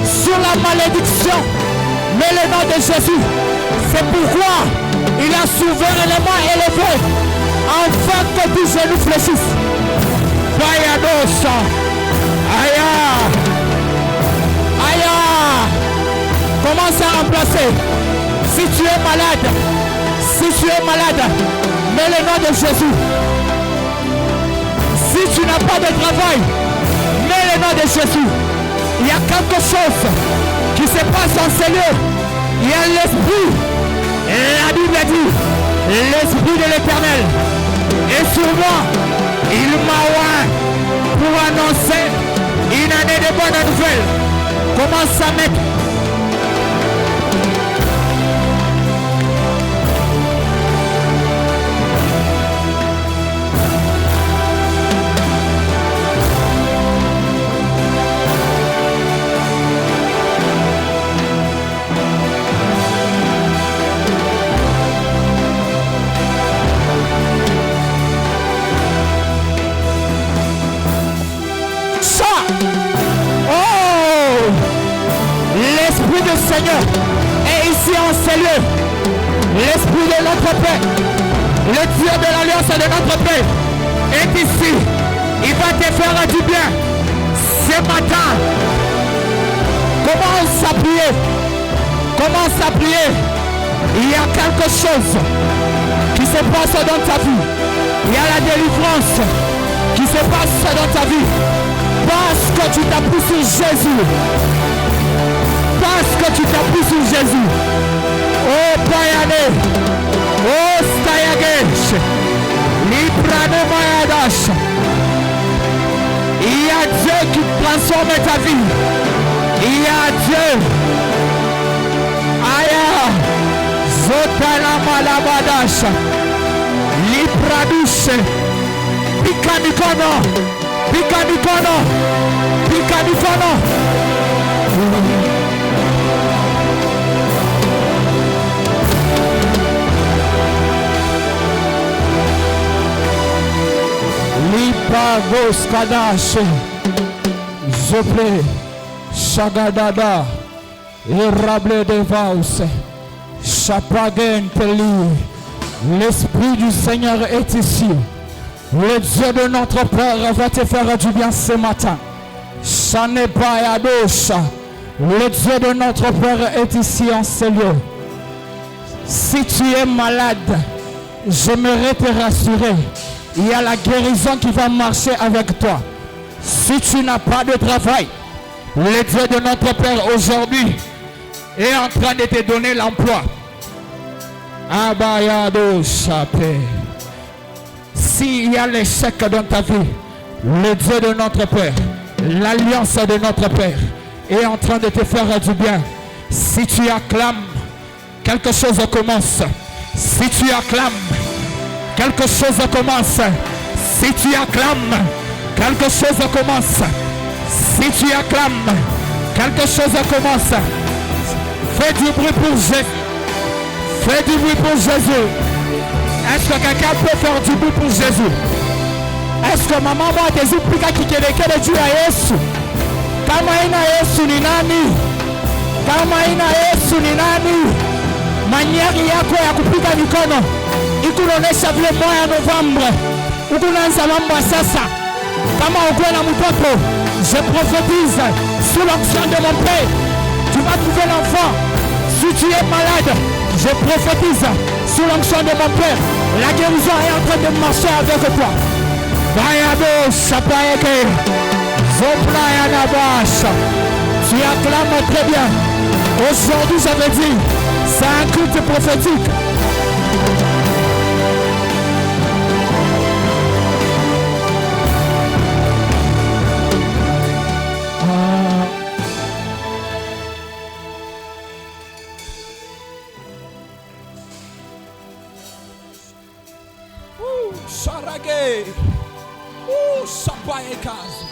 Sur la malédiction. Mets le nom de Jésus. C'est pourquoi il a souverainement élevé. Enfin que tous genoux fléchissent. Vayadosa. Aïe. Aïe. Commence à remplacer. Si tu es malade, mets le nom de Jésus. Si tu n'as pas de travail, mets le nom de Jésus. Il y a quelque chose qui se passe en Seigneur. Il y a l'esprit. La Bible dit, l'esprit de l'Éternel est sur moi. Il m'a oint pour annoncer une année de bonnes nouvelles. Commence à mettre. L'Esprit du Seigneur est ici en ces lieux. L'Esprit de notre Père, le Dieu de l'Alliance de notre Père est ici. Il va te faire du bien ce matin. Commence à prier. Commence à prier. Il y a quelque chose qui se passe dans ta vie. Il y a la délivrance qui se passe dans ta vie. Parce que tu t'appuies sur Jésus. Parce que tu t'appuies sur Jésus. Oh Payane. Oh Stayagesh. Librano Mayadash. Il y a Dieu qui transforme ta vie. Il y a Dieu. Aya. Zotana Malabadash. Libradush. Pikanikono. Pikanikono. Pikanikono. Lipagos Kadash Zople Shagadada Irable de Vaus Chapagen Teli. L'Esprit du Seigneur est ici. Le Dieu de notre Père va te faire du bien ce matin. Shanebayadosha. Le Dieu de notre Père est ici en ce lieu. Si tu es malade, j'aimerais te rassurer. Il y a la guérison qui va marcher avec toi. Si tu n'as pas de travail, le Dieu de notre Père aujourd'hui est en train de te donner l'emploi. Abayado Chapé. S'il y a l'échec dans ta vie, le Dieu de notre Père l'alliance de notre Père est en train de te faire du bien. Si tu acclames, quelque chose commence. Si tu acclames, quelque chose commence. Si tu acclames, quelque chose commence. Si tu acclames, quelque chose commence. Fais du bruit pour Jésus. Fais du bruit pour Jésus. Est-ce que quelqu'un peut faire du bruit pour Jésus? Est-ce que maman a des oubliés qui kelekele juu ya Yesu? Kama ina Yesu ni nani? Kama ina Yesu ni nani? Manieri yako ya kupiga mikono ikuonesha vile moya Novembre ukunaanza mambo sasa. Kama uko na mtoto, je prophétise sous l'onction de mon Père, tu vas trouver l'enfant. Si tu es malade, je prophétise sous l'onction de mon Père, la guérison est en train de marcher avec toi. Tu acclames très bien. Aujourd'hui, j'avais dit, c'est un culte prophétique. Sarage. Sapaye kazi.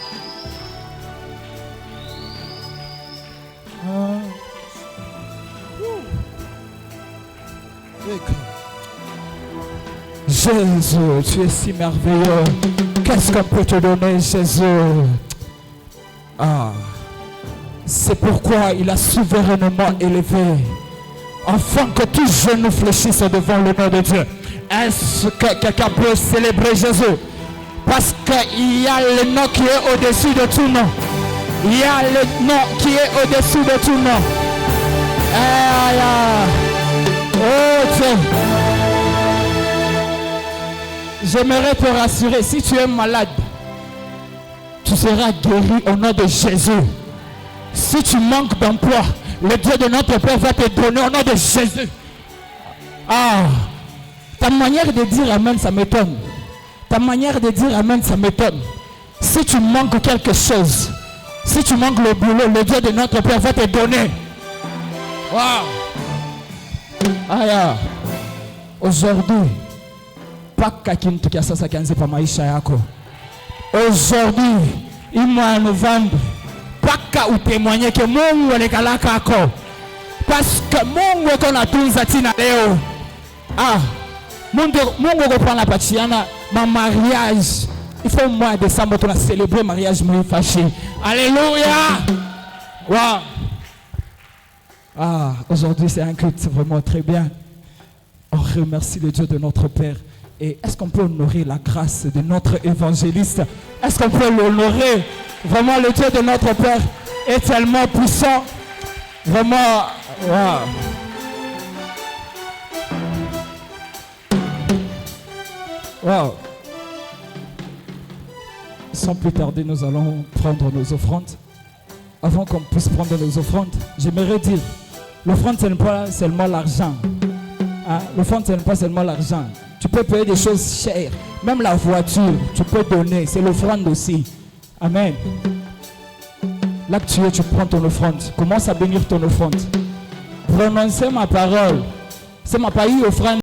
Jésus, tu es si merveilleux. Qu'est-ce qu'on peut te donner, Jésus? C'est pourquoi il a souverainement élevé, afin que tout genou fléchisse devant le nom de Dieu. Est-ce que quelqu'un peut célébrer Jésus? Parce qu'il y a le nom qui est au-dessus de tout nom. Il y a le nom qui est au-dessus de tout nom. Oh Dieu. J'aimerais te rassurer, si tu es malade, tu seras guéri au nom de Jésus. Si tu manques d'emploi, le Dieu de notre Père va te donner au nom de Jésus. Ta manière de dire Amen, ça m'étonne. Ta manière de dire Amen, ça m'étonne. Si tu manques quelque chose, si tu manques le boulot, le Dieu de notre Père va te donner. Wow. Aujourd'hui, aujourd'hui, il mois novembre, paka ou témoigner que Mungu alekalaka ako. Parce que Mungu est qu'on a tout zatina leo. Mungu ko prend la patiana, ma mariage. Il faut au mois de décembre qu'on a célébré mariage moi fâché. Alléluia. Wow. Aujourd'hui c'est un culte, c'est vraiment très bien. On remercie le Dieu de notre Père. Et est-ce qu'on peut honorer la grâce de notre évangéliste? Est-ce qu'on peut l'honorer? Vraiment, le Dieu de notre Père est tellement puissant. Vraiment, wow. Wow. Sans plus tarder, nous allons prendre nos offrandes. Avant qu'on puisse prendre nos offrandes, j'aimerais dire, l'offrande, ce n'est pas seulement l'argent. L'offrande, ce n'est pas seulement l'argent. Tu peux payer des choses chères. Même la voiture, tu peux donner. C'est l'offrande aussi. Amen. Là que tu es, tu prends ton offrande. Commence à bénir ton offrande. Prononcez ma parole. C'est ma parole offrande.